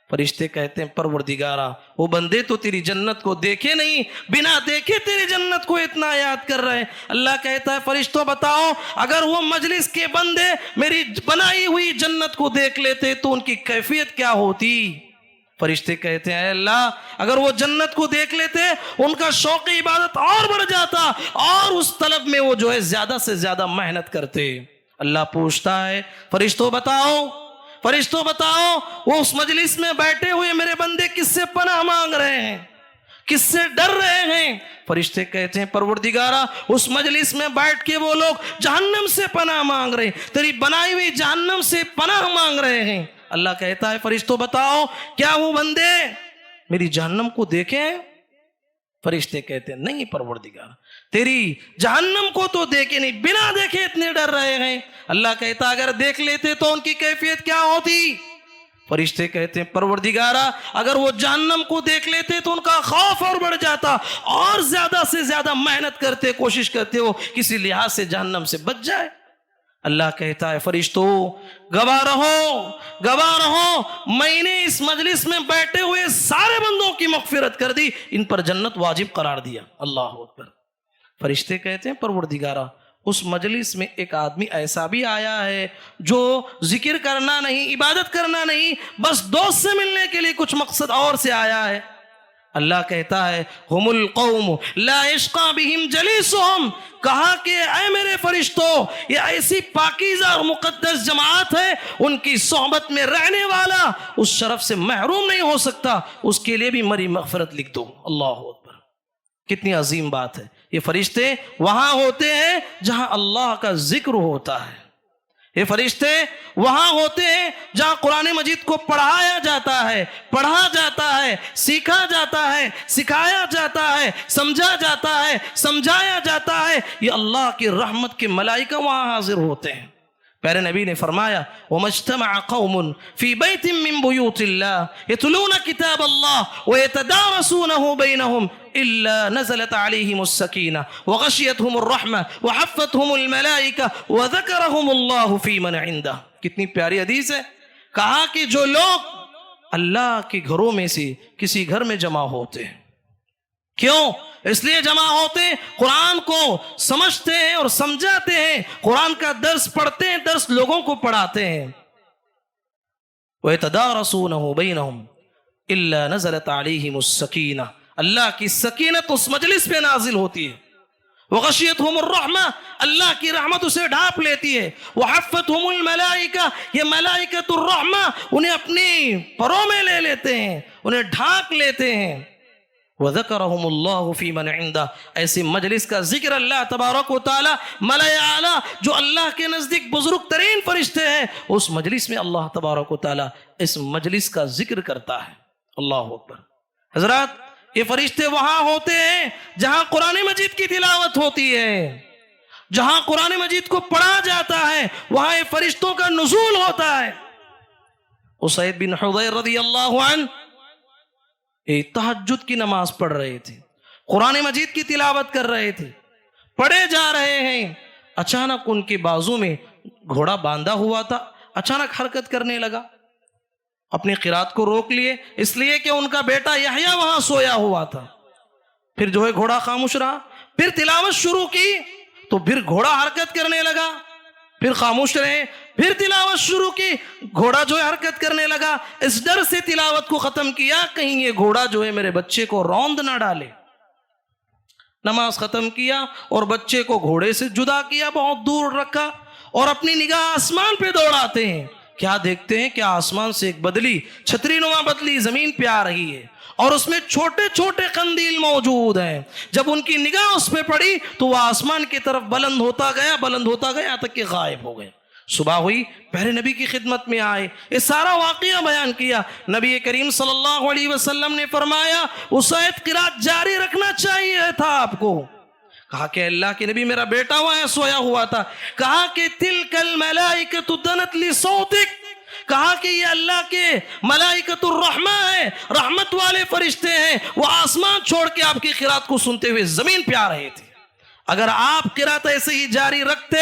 فرشتے کہتے ہیں پروردگارا وہ بندے تو تیری جنت کو دیکھے نہیں، بنا دیکھے تیری جنت کو اتنا یاد کر رہے ہیں۔ اللہ کہتا ہے فرشتوں بتاؤ اگر وہ مجلس کے بندے میری بنائی ہوئی جنت کو دیکھ لیتے تو ان کی کیفیت کیا ہوتی؟ فرشتے کہتے ہیں اے اللہ اگر وہ جنت کو دیکھ لیتے ان کا شوق عبادت اور بڑھ جاتا اور اس طلب میں وہ جو ہے زیادہ سے زیادہ محنت کرتے۔ اللہ پوچھتا ہے فرشتوں بتاؤ وہ اس مجلس میں بیٹھے ہوئے میرے بندے کس سے پناہ مانگ رہے ہیں، کس سے ڈر رہے ہیں؟ فرشتے کہتے ہیں پروردگارا اس مجلس میں بیٹھ کے وہ لوگ جہنم سے پناہ مانگ رہے ہیں، تیری بنائی ہوئی جہنم سے پناہ مانگ رہے ہیں۔ اللہ کہتا ہے فرشتوں بتاؤ کیا وہ بندے میری جہنم کو دیکھیں؟ فرشتے کہتے ہیں نہیں پروردگار تیری جہنم کو تو دیکھے نہیں، بنا دیکھے اتنے ڈر رہے ہیں۔ اللہ کہتا اگر دیکھ لیتے تو ان کی کیفیت کیا ہوتی؟ فرشتے کہتے ہیں پروردگارا اگر وہ جہنم کو دیکھ لیتے تو ان کا خوف اور بڑھ جاتا اور زیادہ سے زیادہ محنت کرتے، کوشش کرتے وہ کسی لحاظ سے جہنم سے بچ جائے۔ اللہ کہتا ہے فرشتوں گواہ رہو میں نے اس مجلس میں بیٹھے ہوئے سارے بندوں کی مغفرت کر دی، ان پر جنت واجب قرار دیا۔ اللہ اکبر۔ فرشتے کہتے ہیں پروردگارا اس مجلس میں ایک آدمی ایسا بھی آیا ہے جو ذکر کرنا نہیں، عبادت کرنا نہیں، بس دوست سے ملنے کے لیے کچھ مقصد اور سے آیا ہے۔ اللہ کہتا ہے ہم القوم لا یشقی بہم جلیسہم، کہا کہ اے میرے فرشتوں یہ ایسی پاکیزہ اور مقدس جماعت ہے ان کی صحبت میں رہنے والا اس شرف سے محروم نہیں ہو سکتا، اس کے لیے بھی میری مغفرت لکھ دو۔ اللہ اکبر، کتنی عظیم بات ہے۔ یہ فرشتے وہاں ہوتے ہیں جہاں اللہ کا ذکر ہوتا ہے، یہ فرشتے وہاں ہوتے ہیں جہاں قرآن مجید کو پڑھایا جاتا ہے، پڑھا جاتا ہے، سیکھا جاتا ہے، سکھایا جاتا ہے، سمجھا جاتا ہے، سمجھایا جاتا ہے۔ یہ اللہ کی رحمت کے ملائکہ وہاں حاضر ہوتے ہیں۔ پیارے نبی نے فرمایا وَمَا اجْتَمَعَ قَوْمٌ فِي بَيْتٍ مِّن بُيُوتِ اللَّهِ يَتْلُونَ كِتَابَ اللَّهِ وَيَتَدَارَسُونَهُ بَيْنَهُمْ إِلَّا نَزَلَتْ عَلَيْهِمُ السَّكِينَةُ وَغَشِيَتْهُمُ الرَّحْمَةُ وَحَفَّتْهُمُ الْمَلَائِكَةُ وَذَكَرَهُمُ اللَّهُ فِي مَنْ عِندَهُ۔ کتنی پیاری حدیث ہے۔ کہا کہ جو لوگ اللہ کے گھروں میں سے کسی گھر میں جمع ہوتے ہیں، کیوں اس لیے جمع ہوتے ہیں؟ قرآن کو سمجھتے ہیں اور سمجھاتے ہیں، قرآن کا درس پڑھتے ہیں، درس لوگوں کو پڑھاتے ہیں۔ وَيَتَدَارَسُونَهُ بَيْنَهُمْ إِلَّا نَزَلَتْ عَلَيْهِمُ السَّكِينَةُ، اللہ کی سکینت اس مجلس پہ نازل ہوتی ہے۔ وغشیتہم الرحمہ، اللہ کی رحمت اسے ڈھانپ لیتی ہے۔ وحفتہم الملائکہ، یہ ملائکۃ الرحمہ انہیں اپنی پروں میں لے لیتے ہیں، انہیں ڈھانپ لیتے ہیں۔ وذکرہم اللہ فی من عندہ، ایسی مجلس کا ذکر اللہ تبارک و تعالی ملائے اعلیٰ جو اللہ کے نزدیک بزرگ ترین فرشتے ہیں، اس مجلس میں اللہ تبارک و تعالی اس مجلس کا ذکر کرتا ہے۔ اللہ اکبر۔ حضرات یہ فرشتے وہاں ہوتے ہیں جہاں قرآن مجید کی تلاوت ہوتی ہے، جہاں قرآن مجید کو پڑھا جاتا ہے، وہاں یہ فرشتوں کا نزول ہوتا ہے۔ اسید بن حضیر رضی اللہ عنہ تہجد کی نماز پڑھ رہے تھے، قرآن مجید کی تلاوت کر رہے تھے، پڑھے جا رہے ہیں، اچانک ان کے بازو میں گھوڑا باندھا ہوا تھا، اچانک حرکت کرنے لگا، اپنی قرات کو روک لیے، اس لیے کہ ان کا بیٹا یحییٰ وہاں سویا ہوا تھا۔ پھر جو ہے گھوڑا خاموش رہا، پھر تلاوت شروع کی تو پھر گھوڑا حرکت کرنے لگا، پھر خاموش رہے، پھر تلاوت شروع کی، گھوڑا جو ہے حرکت کرنے لگا۔ اس ڈر سے تلاوت کو ختم کیا کہیں یہ گھوڑا جو ہے میرے بچے کو روند نہ ڈالے۔ نماز ختم کیا اور بچے کو گھوڑے سے جدا کیا، بہت دور رکھا اور اپنی نگاہ آسمان پہ دوڑاتے ہیں۔ کیا دیکھتے ہیں کہ آسمان سے ایک بدلی، چھتری نما بدلی زمین پہ آ رہی ہے اور اس میں چھوٹے چھوٹے قندیل موجود ہیں۔ جب ان کی نگاہ اس پہ پڑی تو وہ آسمان کی طرف بلند ہوتا گیا یہاں تک کہ غائب ہو گئے۔ صبح ہوئی، پہلے نبی کی خدمت میں آئے، یہ سارا واقعہ بیان کیا۔ نبی کریم صلی اللہ علیہ وسلم نے فرمایا اسید قرات جاری رکھنا چاہیے تھا آپ کو۔ کہا کہ اللہ کے نبی میرا بیٹا وہاں سویا ہوا تھا۔ کہا کہ تلک الملائکۃ دنت لصوتک، کہا کہ یہ اللہ کے ملائکۃ الرحمہ ہے، رحمت والے فرشتے ہیں، وہ آسمان چھوڑ کے آپ کی قرات کو سنتے ہوئے زمین پہ آ رہے تھے۔ اگر آپ قرات ایسے ہی جاری رکھتے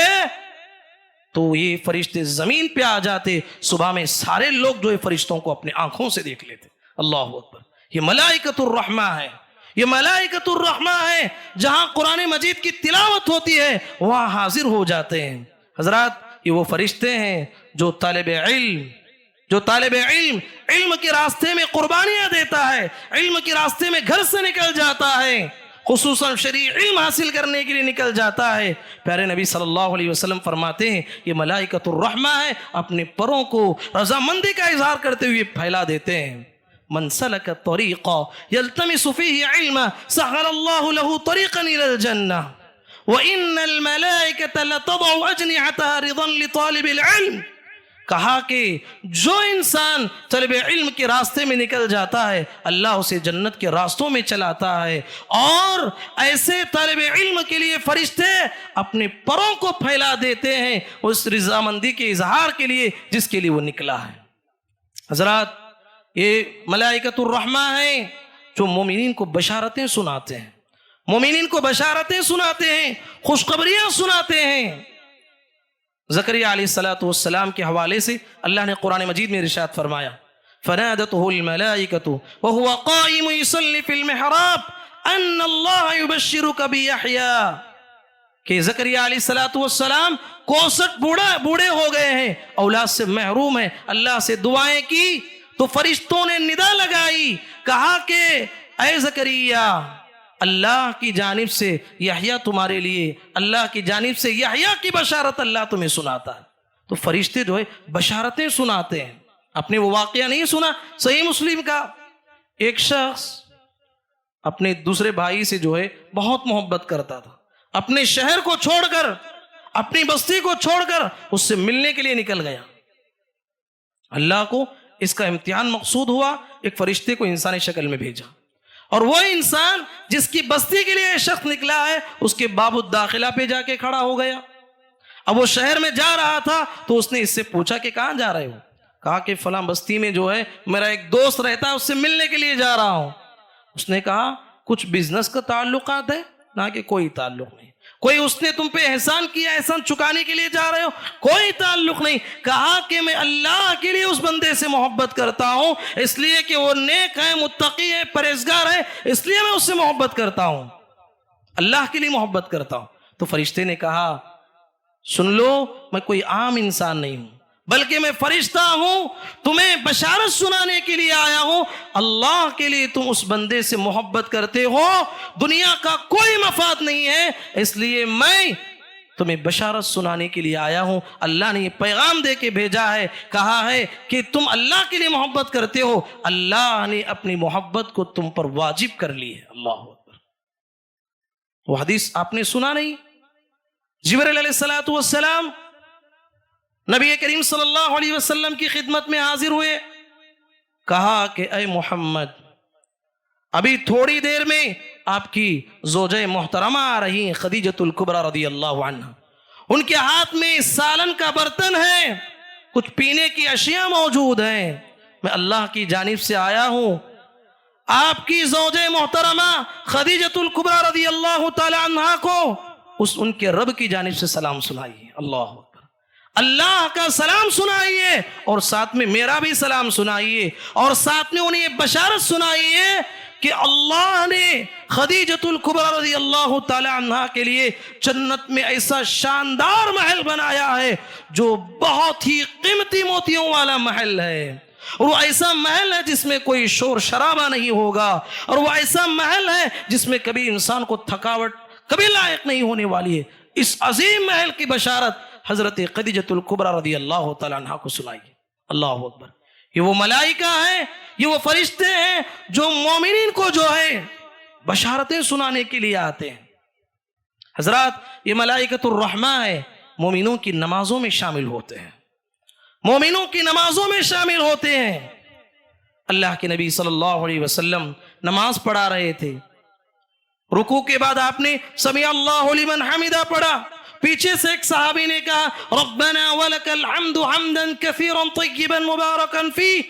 تو یہ فرشتے زمین پہ آ جاتے، صبح میں سارے لوگ جو ہے فرشتوں کو اپنے آنکھوں سے دیکھ لیتے. اللہ اکبر. یہ ملائکۃ الرحمہ ہے، یہ ملائکۃ الرحمہ ہے. جہاں قرآن مجید کی تلاوت ہوتی ہے وہاں حاضر ہو جاتے ہیں. حضرات یہ وہ فرشتے ہیں جو طالب علم علم کے راستے میں قربانیاں دیتا ہے، علم کے راستے میں گھر سے نکل جاتا ہے، خصوصاً شرعی علم حاصل کرنے کے لیے نکل جاتا ہے. پیارے نبی صلی اللہ علیہ وسلم فرماتے ہیں یہ ملائکۃ الرحمہ ہے، اپنے پروں کو رضامندی کا اظہار کرتے ہوئے پھیلا دیتے ہیں. من سلک طریقا یلتمس فیہ علما سہل اللہ لہ طریقا الی الجنہ وان الملائکۃ لتضع اجنحتها رضا لطالب العلم. کہا کہ جو انسان طالب علم کے راستے میں نکل جاتا ہے اللہ اسے جنت کے راستوں میں چلاتا ہے، اور ایسے طالب علم کے لیے فرشتے اپنے پروں کو پھیلا دیتے ہیں اس رضامندی کے اظہار کے لیے جس کے لیے وہ نکلا ہے. حضرات یہ ملائکۃ الرحمہ ہیں جو مومنین کو بشارتیں سناتے ہیں، مومنین کو بشارتیں سناتے ہیں، خوشخبریاں سناتے ہیں. زکریا علیہ السلام کے حوالے سے اللہ نے قرآن مجید میں ارشاد فرمایا فنادته الملائکۃ وهو قائم يصلي في المحراب ان اللہ يبشرك بيحيى. کہ زکریا علیہ السلام 61 بوڑھے ہو گئے ہیں، اولاد سے محروم ہیں، اللہ سے دعائیں کی تو فرشتوں نے ندا لگائی، کہا کہ اے زکریا اللہ کی جانب سے یحییٰ تمہارے لیے، اللہ کی جانب سے یحییٰ کی بشارت اللہ تمہیں سناتا ہے. تو فرشتے جو ہے بشارتیں سناتے ہیں. اپنے وہ واقعہ نہیں سنا صحیح مسلم کا؟ ایک شخص اپنے دوسرے بھائی سے جو ہے بہت محبت کرتا تھا، اپنے شہر کو چھوڑ کر، اپنی بستی کو چھوڑ کر اس سے ملنے کے لیے نکل گیا. اللہ کو اس کا امتحان مقصود ہوا، ایک فرشتے کو انسانی شکل میں بھیجا، اور وہ انسان جس کی بستی کے لیے شخص نکلا ہے اس کے باب الداخلہ پہ جا کے کھڑا ہو گیا. اب وہ شہر میں جا رہا تھا تو اس نے اس سے پوچھا کہ کہاں جا رہے ہو؟ کہا کہ فلاں بستی میں جو ہے میرا ایک دوست رہتا ہے، اس سے ملنے کے لیے جا رہا ہوں. اس نے کہا کچھ بزنس کا تعلقات ہے؟ نہ کہ کوئی تعلق نہیں. کوئی اس نے تم پہ احسان کیا، احسان چکانے کے لیے جا رہے ہو؟ کوئی تعلق نہیں. کہا کہ میں اللہ کے لیے اس بندے سے محبت کرتا ہوں، اس لیے کہ وہ نیک ہے، متقی ہے، پرہیزگار ہے، اس لیے میں اس سے محبت کرتا ہوں، اللہ کے لیے محبت کرتا ہوں. تو فرشتے نے کہا سن لو، میں کوئی عام انسان نہیں ہوں بلکہ میں فرشتہ ہوں، تمہیں بشارت سنانے کے لیے آیا ہوں. اللہ کے لیے تم اس بندے سے محبت کرتے ہو، دنیا کا کوئی مفاد نہیں ہے، اس لیے میں تمہیں بشارت سنانے کے لیے آیا ہوں. اللہ نے یہ پیغام دے کے بھیجا ہے، کہا ہے کہ تم اللہ کے لیے محبت کرتے ہو، اللہ نے اپنی محبت کو تم پر واجب کر لی ہے. اللہ اکبر. وہ حدیث آپ نے سنا نہیں؟ جبرائیل علیہ السلام نبی کریم صلی اللہ علیہ وسلم کی خدمت میں حاضر ہوئے، کہا کہ اے محمد ابھی تھوڑی دیر میں آپ کی زوجہ محترمہ آ رہی ہیں خدیجۃ الکبریٰ رضی اللہ عنہ. ان کے ہاتھ میں سالن کا برتن ہے، کچھ پینے کی اشیاء موجود ہیں. میں اللہ کی جانب سے آیا ہوں، آپ کی زوجہ محترمہ خدیجۃ الکبریٰ رضی اللہ تعالی عنہ کو ان کے رب کی جانب سے سلام سنائیے. اللہ اکبر. اللہ کا سلام سنائیے اور ساتھ میں میرا بھی سلام سنائیے، اور ساتھ میں انہیں یہ بشارت سنائیے کہ اللہ نے خدیجۃ الکبریٰ رضی اللہ تعالی عنہ کے لیے جنت میں ایسا شاندار محل بنایا ہے جو بہت ہی قیمتی موتیوں والا محل ہے، اور وہ ایسا محل ہے جس میں کوئی شور شرابہ نہیں ہوگا، اور وہ ایسا محل ہے جس میں کبھی انسان کو تھکاوٹ کبھی لائق نہیں ہونے والی ہے. اس عظیم محل کی بشارت حضرت خدیجۃ الکبریٰ رضی اللہ تعالی عنہ کو سنائیے. اللہ اکبر. یہ وہ ملائکہ ہیں، یہ وہ فرشتے ہیں جو مومنین کو جو ہے بشارتیں سنانے کے لیے آتے ہیں. حضرات یہ ملائکۃ الرحمہ ہے، مومنوں کی نمازوں میں شامل ہوتے ہیں، مومنوں کی نمازوں میں شامل ہوتے ہیں. اللہ کے نبی صلی اللہ علیہ وسلم نماز پڑھا رہے تھے، رکوع کے بعد آپ نے سمیع اللہ لمن حمدہ پڑھا. پیچھے سے ایک صحابی نے کہا ربنا ولک الحمد حمدا کثیرا طیبا مبارکا فیہ.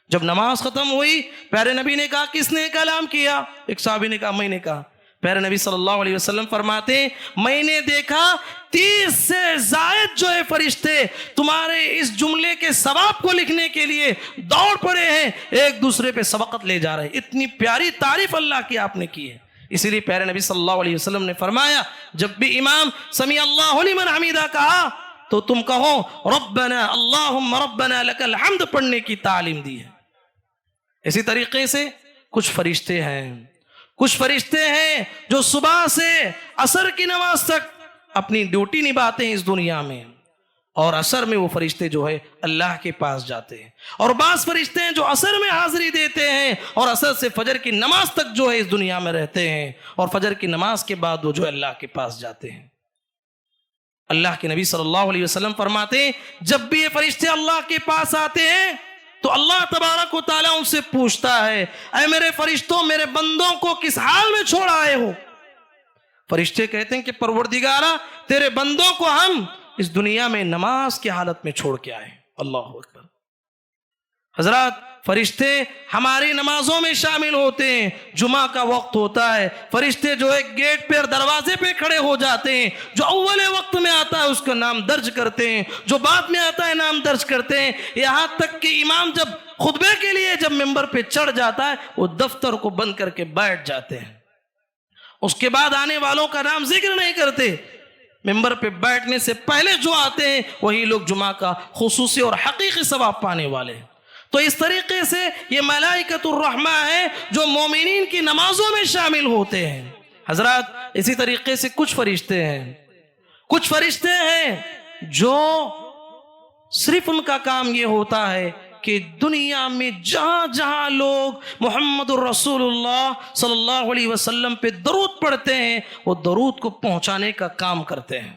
جب نماز ختم ہوئی پیارے نبی نے کہا کس نے کلام کیا؟ ایک صحابی نے کہا میں نے کہا. پیارے نبی صلی اللہ علیہ وسلم فرماتے ہیں میں نے دیکھا 30 سے زائد جو ہے فرشتے تمہارے اس جملے کے ثواب کو لکھنے کے لیے دوڑ پڑے ہیں، ایک دوسرے پہ سبقت لے جا رہے ہیں۔ اتنی پیاری تعریف اللہ کی آپ نے کی ہے۔ اسی لیے پیارے نبی صلی اللہ علیہ وسلم نے فرمایا جب بھی امام سمیع اللہ لمن حمیدہ کہا تو تم کہو ربنا اللہم ربنا لک الحمد پڑھنے کی تعلیم دی ہے۔ اسی طریقے سے کچھ فرشتے ہیں جو صبح سے عصر کی نماز تک اپنی ڈیوٹی نبھاتے ہیں اس دنیا میں، اور عصر میں وہ فرشتے جو ہے اللہ کے پاس جاتے ہیں، اور بعض فرشتے ہیں جو عصر میں حاضری دیتے ہیں اور عصر سے فجر کی نماز تک جو ہے اس دنیا میں رہتے ہیں، اور فجر کی نماز کے بعد وہ جو ہے اللہ کے پاس جاتے ہیں۔ اللہ کے نبی صلی اللہ علیہ وسلم فرماتے ہیں جب بھی یہ فرشتے اللہ کے پاس آتے ہیں تو اللہ تبارک و تعالیٰ ان سے پوچھتا ہے اے میرے فرشتوں میرے بندوں کو کس حال میں چھوڑ آئے ہو؟ فرشتے کہتے ہیں کہ پروردگارا تیرے بندوں کو ہم اس دنیا میں نماز کی حالت میں چھوڑ کے آئے۔ اللہ اکبر۔ حضرات فرشتے ہماری نمازوں میں شامل ہوتے ہیں، جمعہ کا وقت ہوتا ہے فرشتے جو ایک گیٹ پہ دروازے پہ کھڑے ہو جاتے ہیں، جو اول وقت میں آتا ہے اس کا نام درج کرتے ہیں، جو بعد میں آتا ہے نام درج کرتے ہیں، یہاں تک کہ امام جب خطبے کے لیے جب ممبر پہ چڑھ جاتا ہے وہ دفتر کو بند کر کے بیٹھ جاتے ہیں، اس کے بعد آنے والوں کا نام ذکر نہیں کرتے۔ ممبر پہ بیٹھنے سے پہلے جو آتے ہیں وہی لوگ جمعہ کا خصوصی اور حقیقی ثواب پانے والے ہیں۔ تو اس طریقے سے یہ ملائکۃ الرحمہ ہے جو مومنین کی نمازوں میں شامل ہوتے ہیں۔ حضرات اسی طریقے سے کچھ فرشتے ہیں جو صرف ان کا کام یہ ہوتا ہے کہ دنیا میں جہاں جہاں لوگ محمد الرسول اللہ صلی اللہ علیہ وسلم پہ درود پڑھتے ہیں وہ درود کو پہنچانے کا کام کرتے ہیں،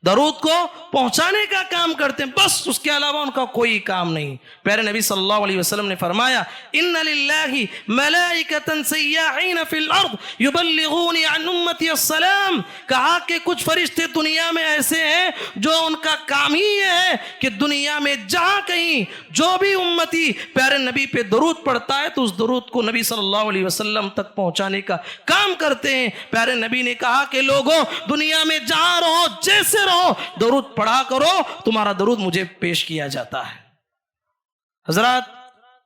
درود کو پہنچانے کا کام کرتے ہیں، بس اس کے علاوہ ان کا کوئی کام نہیں۔ پیارے نبی صلی اللہ علیہ وسلم نے فرمایا ان للہ ملائکۃ سیاحین فی الارض یبلغون عن امتی السلام، کہا کہ کچھ فرشتے دنیا میں ایسے ہیں جو ان کا کام ہی یہ ہے کہ دنیا میں جہاں کہیں جو بھی امتی پیارے نبی پہ درود پڑھتا ہے تو اس درود کو نبی صلی اللہ علیہ وسلم تک پہنچانے کا کام کرتے ہیں۔ پیارے نبی نے کہا کہ لوگوں دنیا میں جہاں رہو جیسے رہو درود پڑھا کرو، تمہارا درود مجھے پیش کیا جاتا ہے۔ حضرات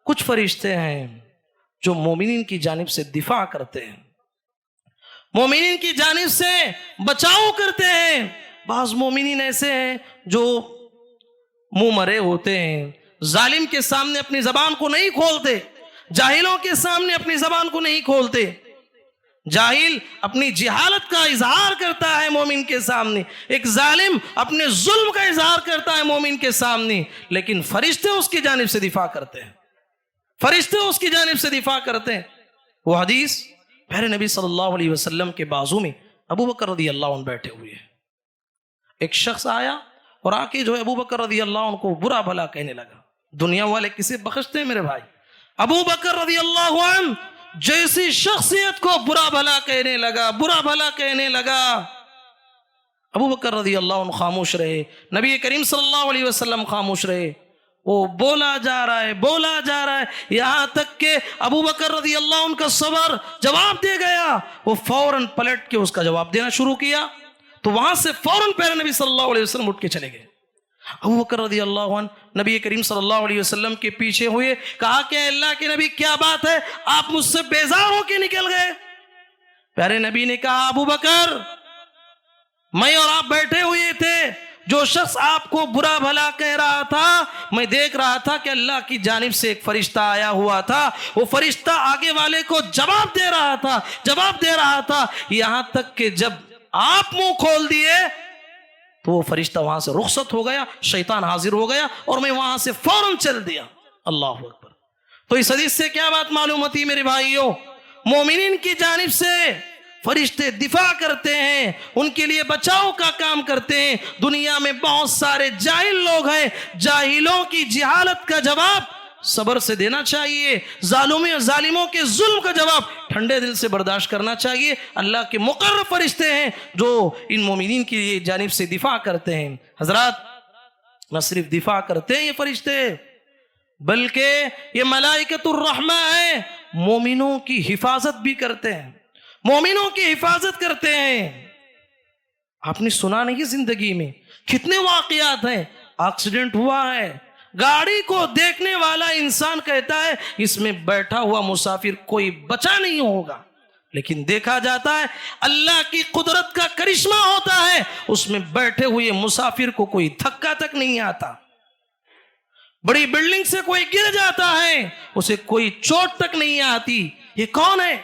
کچھ فرشتے ہیں جو مومنین کی جانب سے دفاع کرتے ہیں، مومنین کی جانب سے بچاؤ کرتے ہیں۔ بعض مومنین ایسے ہیں جو منہ مرے ہوتے ہیں، ظالم کے سامنے اپنی زبان کو نہیں کھولتے، جاہلوں کے سامنے اپنی زبان کو نہیں کھولتے۔ جاہل اپنی جہالت کا اظہار کرتا ہے مومن کے سامنے، ایک ظالم اپنے ظلم کا اظہار کرتا ہے مومن کے سامنے، لیکن فرشتے اس کی جانب سے دفاع کرتے ہیں، فرشتے اس کی جانب سے دفاع کرتے ہیں۔ وہ حدیث پیارے نبی صلی اللہ علیہ وسلم کے بازو میں ابو بکر رضی اللہ عنہ بیٹھے ہوئے ہیں، ایک شخص آیا اور آ کے جو ہے ابو بکر رضی اللہ عنہ کو برا بھلا کہنے لگا۔ دنیا والے کسے بخشتے ہیں میرے بھائی؟ ابو بکر رضی اللہ عنہ جیسی شخصیت کو برا بھلا کہنے لگا۔ ابو بکر رضی اللہ عنہ خاموش رہے، نبی کریم صلی اللہ علیہ وسلم خاموش رہے، وہ بولا جا رہا ہے یہاں تک کہ ابو بکر رضی اللہ عنہ کا صبر جواب دے گیا، وہ فوراً پلٹ کے اس کا جواب دینا شروع کیا، تو وہاں سے فوراً پیارے نبی صلی اللہ علیہ وسلم اٹھ کے چلے گئے۔ ابو بکر رضی اللہ عنہ نبی کریم صلی اللہ علیہ وسلم کے پیچھے ہوئے، کہا کہ اللہ کے نبی کیا بات ہے، آپ مجھ سے بیزار ہو کے نکل گئے؟ پیارے نبی نے کہا ابو بکر میں اور آپ بیٹھے ہوئے تھے، جو شخص آپ کو برا بھلا کہہ رہا تھا میں دیکھ رہا تھا کہ اللہ کی جانب سے ایک فرشتہ آیا ہوا تھا، وہ فرشتہ آگے والے کو جواب دے رہا تھا، یہاں تک کہ جب آپ منہ کھول دیے تو وہ فرشتہ وہاں سے رخصت ہو گیا، شیطان حاضر ہو گیا اور میں وہاں سے فوراً چل دیا۔ اللہ اکبر۔ تو اس حدیث سے کیا بات معلوم ہوتی میرے بھائیوں؟ مومنین کی جانب سے فرشتے دفاع کرتے ہیں، ان کے لیے بچاؤ کا کام کرتے ہیں۔ دنیا میں بہت سارے جاہل لوگ ہیں، جاہلوں کی جہالت کا جواب صبر سے دینا چاہیے، ظالموں کے ظلم کا جواب ٹھنڈے دل سے برداشت کرنا چاہیے۔ اللہ کے مقرر فرشتے ہیں جو ان مومنین کی جانب سے دفاع کرتے ہیں۔ حضرات نہ صرف دفاع کرتے ہیں یہ فرشتے، بلکہ یہ ملائکۃ الرحمہ ہیں، مومنوں کی حفاظت بھی کرتے ہیں، مومنوں کی حفاظت کرتے ہیں. آپ نے سنا نہیں زندگی میں کتنے واقعات ہیں. ایکسیڈنٹ ہوا ہے, گاڑی کو دیکھنے والا انسان کہتا ہے اس میں بیٹھا ہوا مسافر کوئی بچا نہیں ہوگا, لیکن دیکھا جاتا ہے اللہ کی قدرت کا کرشمہ ہوتا ہے, اس میں بیٹھے ہوئے مسافر کو کوئی دھکا تک نہیں آتا. بڑی بلڈنگ سے کوئی گر جاتا ہے, اسے کوئی چوٹ تک نہیں آتی. یہ کون ہے؟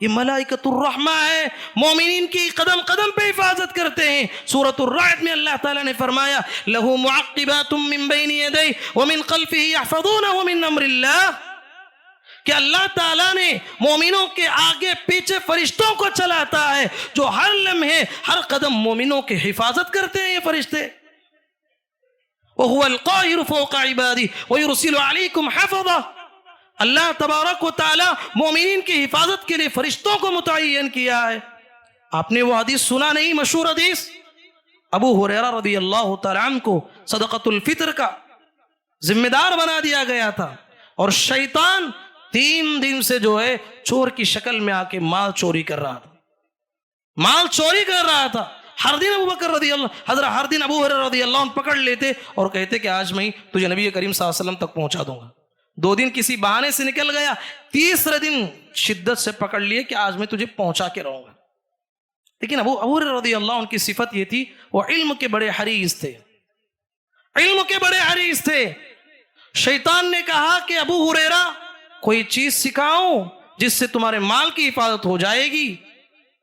یہ ملائکۃ الرحمہ ہے, مومنین کی قدم قدم پہ حفاظت کرتے ہیں. سورۃ الرعد میں اللہ تعالیٰ نے فرمایا لَهُ مُعَقِّبَاتٌ مِّن بَيْنِ يَدَيْهِ وَمِن خَلْفِهِ يَحْفَظُونَهُ مِنْ أَمْرِ اللَّهِ, کہ اللہ تعالیٰ نے مومنوں کے آگے پیچھے فرشتوں کو چلاتا ہے جو ہر لمحے ہر قدم مومنوں کی حفاظت کرتے ہیں. یہ فرشتے وَهُوَ الْقَاهِرُ فَوْقَ عِبَادِهِ وَيُرْسِلُ عَلَيْكُمْ حَفَظَةً, اللہ تبارک و تعالی مومنین کی حفاظت کے لیے فرشتوں کو متعین کیا ہے. آپ نے وہ حدیث سنا نہیں, مشہور حدیث, ابو ہریرہ رضی اللہ تعالیٰ عنہ کو صدقۃ الفطر کا ذمہ دار بنا دیا گیا تھا, اور شیطان 3 دن سے جو ہے چور کی شکل میں آ کے مال چوری کر رہا تھا. ہر دن ابو بکر رضی اللہ ہر دن ابو ہریرہ رضی اللہ عنہ پکڑ لیتے اور کہتے کہ آج میں تجھے نبی کریم صلی اللہ علیہ وسلم تک پہنچا دوں گا. 2 دن کسی بہانے سے نکل گیا, تیسرے دن شدت سے پکڑ لیے کہ آج میں تجھے پہنچا کے رہوں گا. لیکن ابو ہریرہ رضی اللہ عنہ کی صفت یہ تھی, وہ علم کے بڑے حریص تھے. شیطان نے کہا کہ ابو ہریرہ کوئی چیز سکھاؤں جس سے تمہارے مال کی حفاظت ہو جائے گی.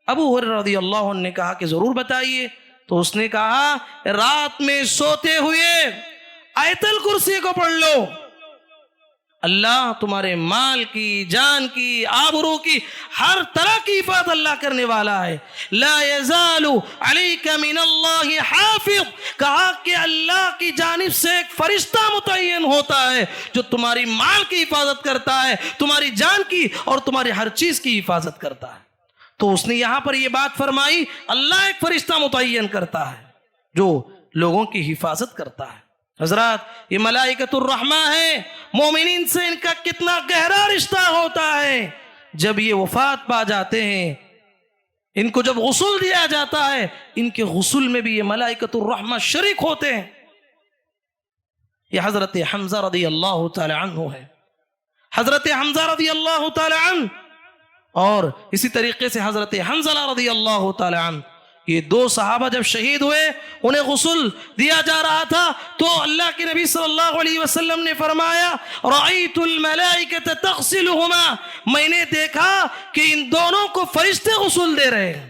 ابو ہریرہ رضی اللہ عنہ نے کہا کہ ضرور بتائیے. تو اس نے کہا رات میں سوتے ہوئے آیت الکرسی کو پڑھ لو, اللہ تمہارے مال کی, جان کی, آبرو کی, ہر طرح کی حفاظت اللہ کرنے والا ہے. لا یزال علیک من اللہ حافظ, کہا کہ اللہ کی جانب سے ایک فرشتہ متعین ہوتا ہے جو تمہاری مال کی حفاظت کرتا ہے, تمہاری جان کی اور تمہاری ہر چیز کی حفاظت کرتا ہے. تو اس نے یہاں پر یہ بات فرمائی, اللہ ایک فرشتہ متعین کرتا ہے جو لوگوں کی حفاظت کرتا ہے. حضرات, یہ ملائکۃ الرحمہ ہے, مومنین سے ان کا کتنا گہرا رشتہ ہوتا ہے. جب یہ وفات پا جاتے ہیں, ان کو جب غسل دیا جاتا ہے, ان کے غسل میں بھی یہ ملائکۃ الرحمہ شریک ہوتے ہیں. یہ حضرت حمزہ رضی اللہ تعالی عنہ ہے, حضرت حمزہ رضی اللہ تعالی عنہ, اور اسی طریقے سے حضرت حنظلہ رضی اللہ تعالی عنہ. یہ 2 صحابہ جب شہید ہوئے, انہیں غسل دیا جا رہا تھا, تو اللہ کے نبی صلی اللہ علیہ وسلم نے فرمایا رأیت الملائکۃ تغسلہما, میں نے دیکھا کہ ان دونوں کو فرشتے غسل دے رہے ہیں.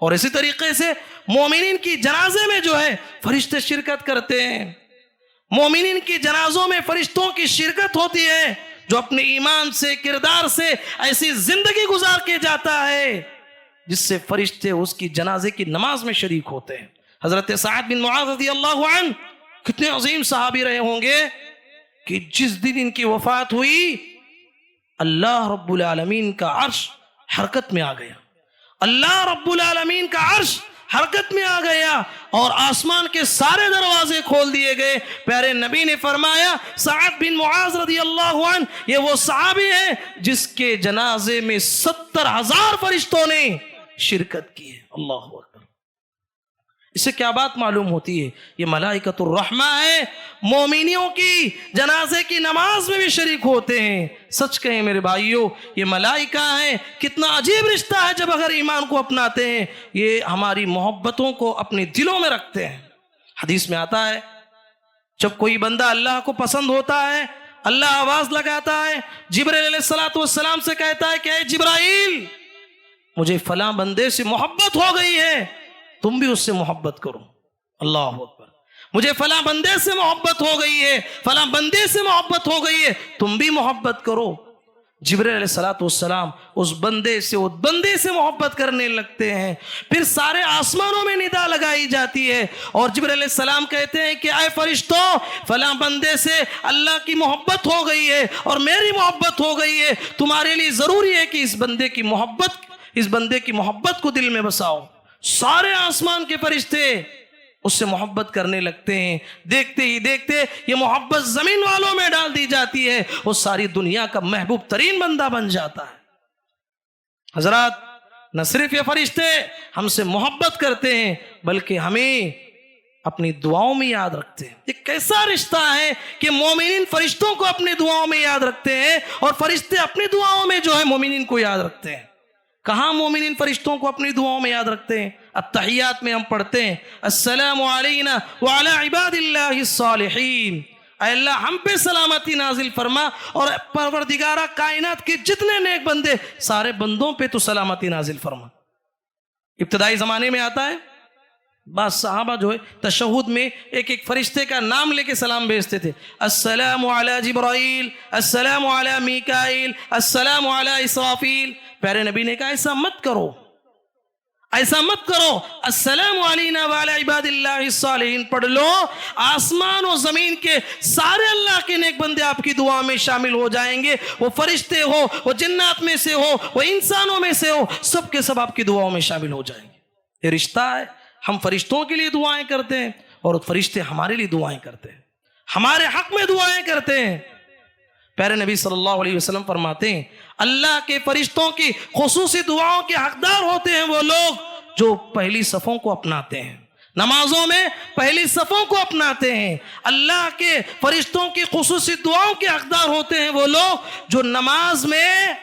اور اسی طریقے سے مومنین کی جنازے میں جو ہے فرشتے شرکت کرتے ہیں. مومنین کی جنازوں میں فرشتوں کی شرکت ہوتی ہے, جو اپنے ایمان سے, کردار سے ایسی زندگی گزار کے جاتا ہے جس سے فرشتے اس کی جنازے کی نماز میں شریک ہوتے ہیں. حضرت سعد بن معاذ رضی اللہ عنہ کتنے عظیم صحابی رہے ہوں گے کہ جس دن ان کی وفات ہوئی, اللہ رب العالمین کا عرش حرکت میں آ گیا. اللہ رب العالمین کا عرش حرکت میں آ گیا اور آسمان کے سارے دروازے کھول دیے گئے. پیارے نبی نے فرمایا سعد بن معاذ رضی اللہ عنہ یہ وہ صحابی ہے جس کے جنازے میں 70,000 فرشتوں نے شرکت کی ہے. اللہ اکبر. اس سے کیا بات معلوم ہوتی ہے؟ یہ ملائکۃ الرحمہ ہے, مومنیوں کی جنازے کی نماز میں بھی شریک ہوتے ہیں. سچ کہیں میرے بھائیوں, یہ ملائکہ ہیں. کتنا عجیب رشتہ ہے جب اگر ایمان کو اپناتے ہیں, یہ ہماری محبتوں کو اپنے دلوں میں رکھتے ہیں. حدیث میں آتا ہے جب کوئی بندہ اللہ کو پسند ہوتا ہے, اللہ آواز لگاتا ہے, جبرائیل علیہ السلام سے کہتا ہے کہ اے جبرائیل, مجھے فلاں بندے سے محبت ہو گئی ہے, تم بھی اس سے محبت کرو. اللہ اکبر. مجھے فلاں بندے سے محبت ہو گئی ہے, فلاں بندے سے محبت ہو گئی ہے, تم بھی محبت کرو. جبرائیل علیہ السلام اس بندے سے اس بندے سے محبت کرنے لگتے ہیں. پھر سارے آسمانوں میں ندا لگائی جاتی ہے اور جبرائیل علیہ السلام کہتے ہیں کہ اے فرشتوں, فلاں بندے سے اللہ کی محبت ہو گئی ہے اور میری محبت ہو گئی ہے, تمہارے لیے ضروری ہے کہ اس بندے کی محبت کو دل میں بساؤ. سارے آسمان کے فرشتے اس سے محبت کرنے لگتے ہیں. دیکھتے ہی دیکھتے یہ محبت زمین والوں میں ڈال دی جاتی ہے, وہ ساری دنیا کا محبوب ترین بندہ بن جاتا ہے. حضرات, نہ صرف یہ فرشتے ہم سے محبت کرتے ہیں بلکہ ہمیں اپنی دعاؤں میں یاد رکھتے ہیں۔ یہ کیسا رشتہ ہے کہ مومنین فرشتوں کو اپنی دعاؤں میں یاد رکھتے ہیں اور فرشتے اپنی دعاؤں میں جو ہے مومنین کو یاد رکھتے ہیں۔ کہاں مومنین فرشتوں کو اپنی دعاؤں میں یاد رکھتے ہیں؟ التحیات میں ہم پڑھتے ہیں السلام علینا وعلی عباد اللہ الصالحین، اے اللہ ہم پہ سلامتی نازل فرما اور پروردگارہ کائنات کے جتنے نیک بندے سارے بندوں پہ تو سلامتی نازل فرما۔ ابتدائی زمانے میں آتا ہے بعض صحابہ جو ہے تشہد میں ایک ایک فرشتے کا نام لے کے سلام بھیجتے تھے، السلام علی جبرائیل، السلام علی میکائیل، السلام علی اسرافیل۔ پیارے نبی نے کہا ایسا مت کرو، ایسا مت کرو، السلام علینا وعلی عباد اللہ الصالحین پڑھ لو، آسمان و زمین کے سارے اللہ کے نیک بندے آپ کی دعا میں شامل ہو جائیں گے، وہ فرشتے ہو، وہ جنات میں سے ہو، وہ انسانوں میں سے ہو، سب کے سب آپ کی دعاؤں میں شامل ہو جائیں گے۔ یہ رشتہ ہے، ہم فرشتوں کے لیے دعائیں کرتے ہیں اور فرشتے ہمارے لیے دعائیں کرتے ہیں، ہمارے حق میں دعائیں کرتے ہیں۔ پیارے نبی صلی اللہ علیہ وسلم فرماتے ہیں اللہ کے فرشتوں کی خصوصی دعاؤں کے حقدار ہوتے ہیں وہ لوگ جو پہلی صفوں کو اپناتے ہیں، نمازوں میں پہلی صفوں کو اپناتے ہیں۔ اللہ کے فرشتوں کی خصوصی دعاؤں کے حقدار ہوتے ہیں وہ لوگ جو نماز میں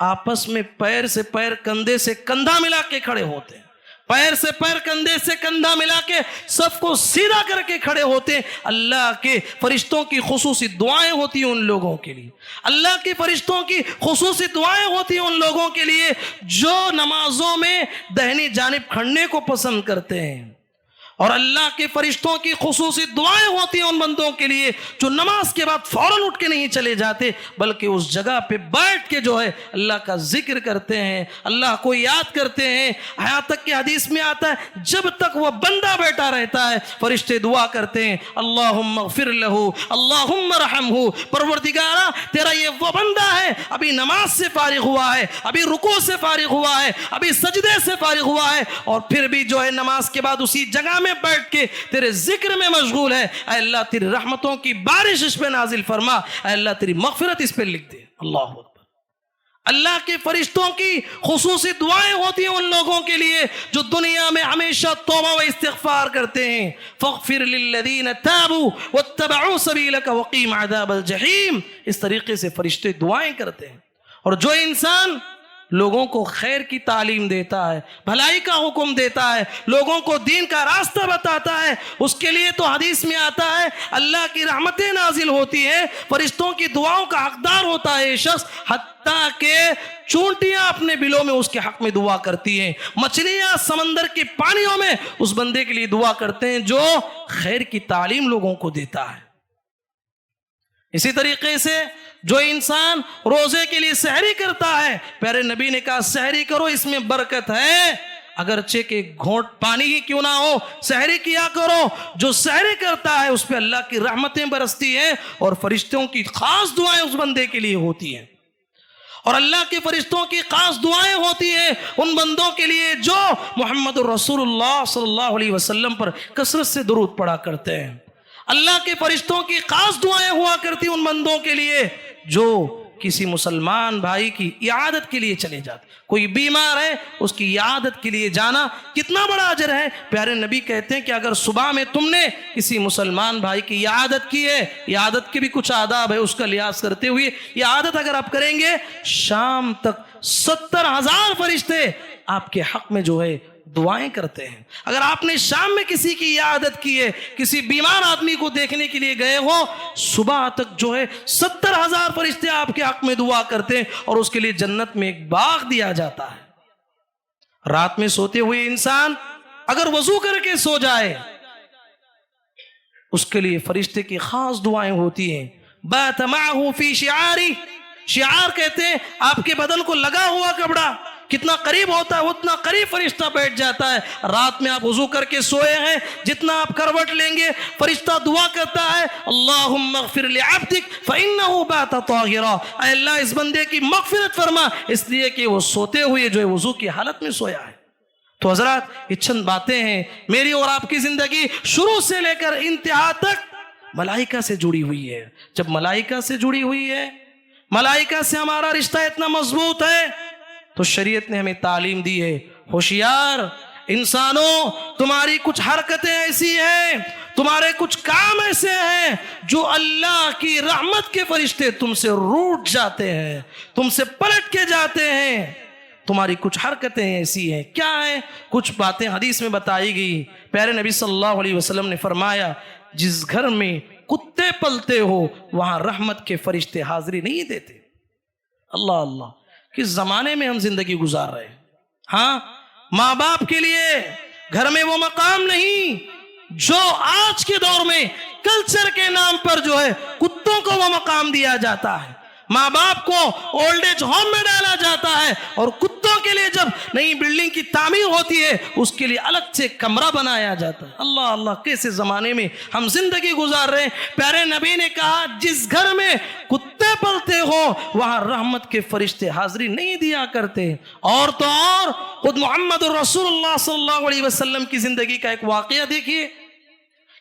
آپس میں پیر سے پیر کندھے سے کندھا ملا کے کھڑے ہوتے ہیں، پیر سے پیر کندھے سے کندھا ملا کے صف کو سیدھا کر کے کھڑے ہوتے ہیں۔ اللہ کے فرشتوں کی خصوصی دعائیں ہوتی ہیں ان لوگوں کے لیے، اللہ کے فرشتوں کی خصوصی دعائیں ہوتی ہیں ان لوگوں کے لیے جو نمازوں میں دہنی جانب کھڑنے کو پسند کرتے ہیں، اور اللہ کے فرشتوں کی خصوصی دعائیں ہوتی ہیں ان بندوں کے لیے جو نماز کے بعد فوراً اٹھ کے نہیں چلے جاتے بلکہ اس جگہ پہ بیٹھ کے جو ہے اللہ کا ذکر کرتے ہیں، اللہ کو یاد کرتے ہیں۔ یہاں تک کہ حدیث میں آتا ہے جب تک وہ بندہ بیٹھا رہتا ہے فرشتے دعا کرتے ہیں اللہم اغفر لہ اللہم رحمہ، پروردگارہ تیرا یہ وہ بندہ ہے ابھی نماز سے فارغ ہوا ہے، ابھی رکوع سے فارغ ہوا ہے، ابھی سجدے سے فارغ ہوا ہے اور پھر بھی جو ہے نماز کے بعد اسی جگہ میں بیٹھ کے تیرے ذکر میں مشغول ہے، اے اللہ تیری رحمتوں کی بارش اس پہ نازل فرما، اے اللہ تیری مغفرت اس پہ لکھ دے۔ اللہ اکبر۔ اللہ کے فرشتوں کی خصوصی دعائیں ہوتی ہیں ان لوگوں کے لیے جو دنیا میں ہمیشہ توبہ و استغفار کرتے ہیں، فاغفر للذین تابوا واتبعوا سبیلک وقیم عذاب الجحیم۔ اس طریقے سے فرشتے دعائیں کرتے ہیں، اور جو انسان لوگوں کو خیر کی تعلیم دیتا ہے، بھلائی کا حکم دیتا ہے، لوگوں کو دین کا راستہ بتاتا ہے، اس کے لیے تو حدیث میں آتا ہے اللہ کی رحمتیں نازل ہوتی ہیں، فرشتوں کی دعاؤں کا حقدار ہوتا ہے یہ شخص، حتیٰ کہ چونٹیاں اپنے بلوں میں اس کے حق میں دعا کرتی ہیں، مچھلیاں سمندر کے پانیوں میں اس بندے کے لیے دعا کرتے ہیں جو خیر کی تعلیم لوگوں کو دیتا ہے۔ اسی طریقے سے جو انسان روزے کے لیے سحری کرتا ہے، پیارے نبی نے کہا سحری کرو اس میں برکت ہے، اگرچہ کہ گھونٹ پانی ہی کیوں نہ ہو سحری کیا کرو۔ جو سحری کرتا ہے اس پہ اللہ کی رحمتیں برستی ہیں اور فرشتوں کی خاص دعائیں اس بندے کے لیے ہوتی ہیں، اور اللہ کے فرشتوں کی خاص دعائیں ہوتی ہیں ان بندوں کے لیے جو محمد الرسول اللہ صلی اللہ علیہ وسلم پر کثرت سے درود پڑھا کرتے ہیں۔ اللہ کے فرشتوں کی خاص دعائیں ہوا کرتی ان بندوں کے لیے جو کسی مسلمان بھائی کی عیادت کے لیے چلے جاتے، کوئی بیمار ہے اس کی عیادت کے لیے جانا کتنا بڑا اجر ہے۔ پیارے نبی کہتے ہیں کہ اگر صبح میں تم نے کسی مسلمان بھائی کی عیادت کی ہے، عیادت کے بھی کچھ آداب ہے اس کا لحاظ کرتے ہوئے عیادت اگر آپ کریں گے شام تک 70,000 فرشتے آپ کے حق میں جو ہے دعائیں کرتے ہیں۔ اگر آپ نے شام میں کسی کی عیادت کی ہے، کسی بیمار آدمی کو دیکھنے کے لیے گئے ہو، صبح تک جو ہے 70,000 فرشتے آپ کے حق میں دعا کرتے ہیں اور اس کے لیے جنت میں ایک باغ دیا جاتا ہے۔ رات میں سوتے ہوئے انسان اگر وضو کر کے سو جائے اس کے لیے فرشتے کی خاص دعائیں ہوتی ہیں۔ بات معه فی شعاری، شعار کہتے ہیں آپ کے بدن کو لگا ہوا کپڑا کتنا قریب ہوتا ہے اتنا قریب فرشتہ بیٹھ جاتا ہے۔ رات میں آپ وضو کر کے سوئے ہیں، جتنا آپ کروٹ لیں گے فرشتہ دعا کرتا ہے اللہم اغفر لعبدک فإنہ بات طاہرا، اے اللہ اس بندے کی مغفرت فرما اس لیے کہ وہ سوتے ہوئے جو ہے وضو کی حالت میں سویا ہے۔ تو حضرات یہ چند باتیں ہیں میری اور آپ کی زندگی شروع سے لے کر انتہا تک ملائکہ سے جڑی ہوئی ہے۔ جب ملائکہ سے جڑی ہوئی ہے، ملائکہ سے ہمارا رشتہ اتنا مضبوط ہے تو شریعت نے ہمیں تعلیم دی ہے، ہوشیار انسانوں، تمہاری کچھ حرکتیں ایسی ہیں، تمہارے کچھ کام ایسے ہیں جو اللہ کی رحمت کے فرشتے تم سے روٹ جاتے ہیں، تم سے پلٹ کے جاتے ہیں۔ تمہاری کچھ حرکتیں ایسی ہیں، کیا ہیں؟ کچھ باتیں حدیث میں بتائی گئی۔ پیارے نبی صلی اللہ علیہ وسلم نے فرمایا، جس گھر میں کتے پلتے ہو وہاں رحمت کے فرشتے حاضری نہیں دیتے۔ اللہ اللہ، کس زمانے میں ہم زندگی گزار رہے ہیں؟ ہاں، ماں باپ کے لیے گھر میں وہ مقام نہیں جو آج کے دور میں کلچر کے نام پر جو ہے کتوں کو وہ مقام دیا جاتا ہے۔ ماں باپ کو اولڈ ایج ہوم میں ڈالا جاتا ہے، اور کتوں کے لیے جب نئی بلڈنگ کی تعمیر ہوتی ہے اس کے لیے الگ سے کمرہ بنایا جاتا ہے۔ اللہ اللہ، کیسے زمانے میں ہم زندگی گزار رہے ہیں۔ پیارے نبی نے کہا، جس گھر میں کتے پلتے ہو وہاں رحمت کے فرشتے حاضری نہیں دیا کرتے۔ اور تو اور خود محمد رسول اللہ صلی اللہ علیہ وسلم کی زندگی کا ایک واقعہ دیکھیے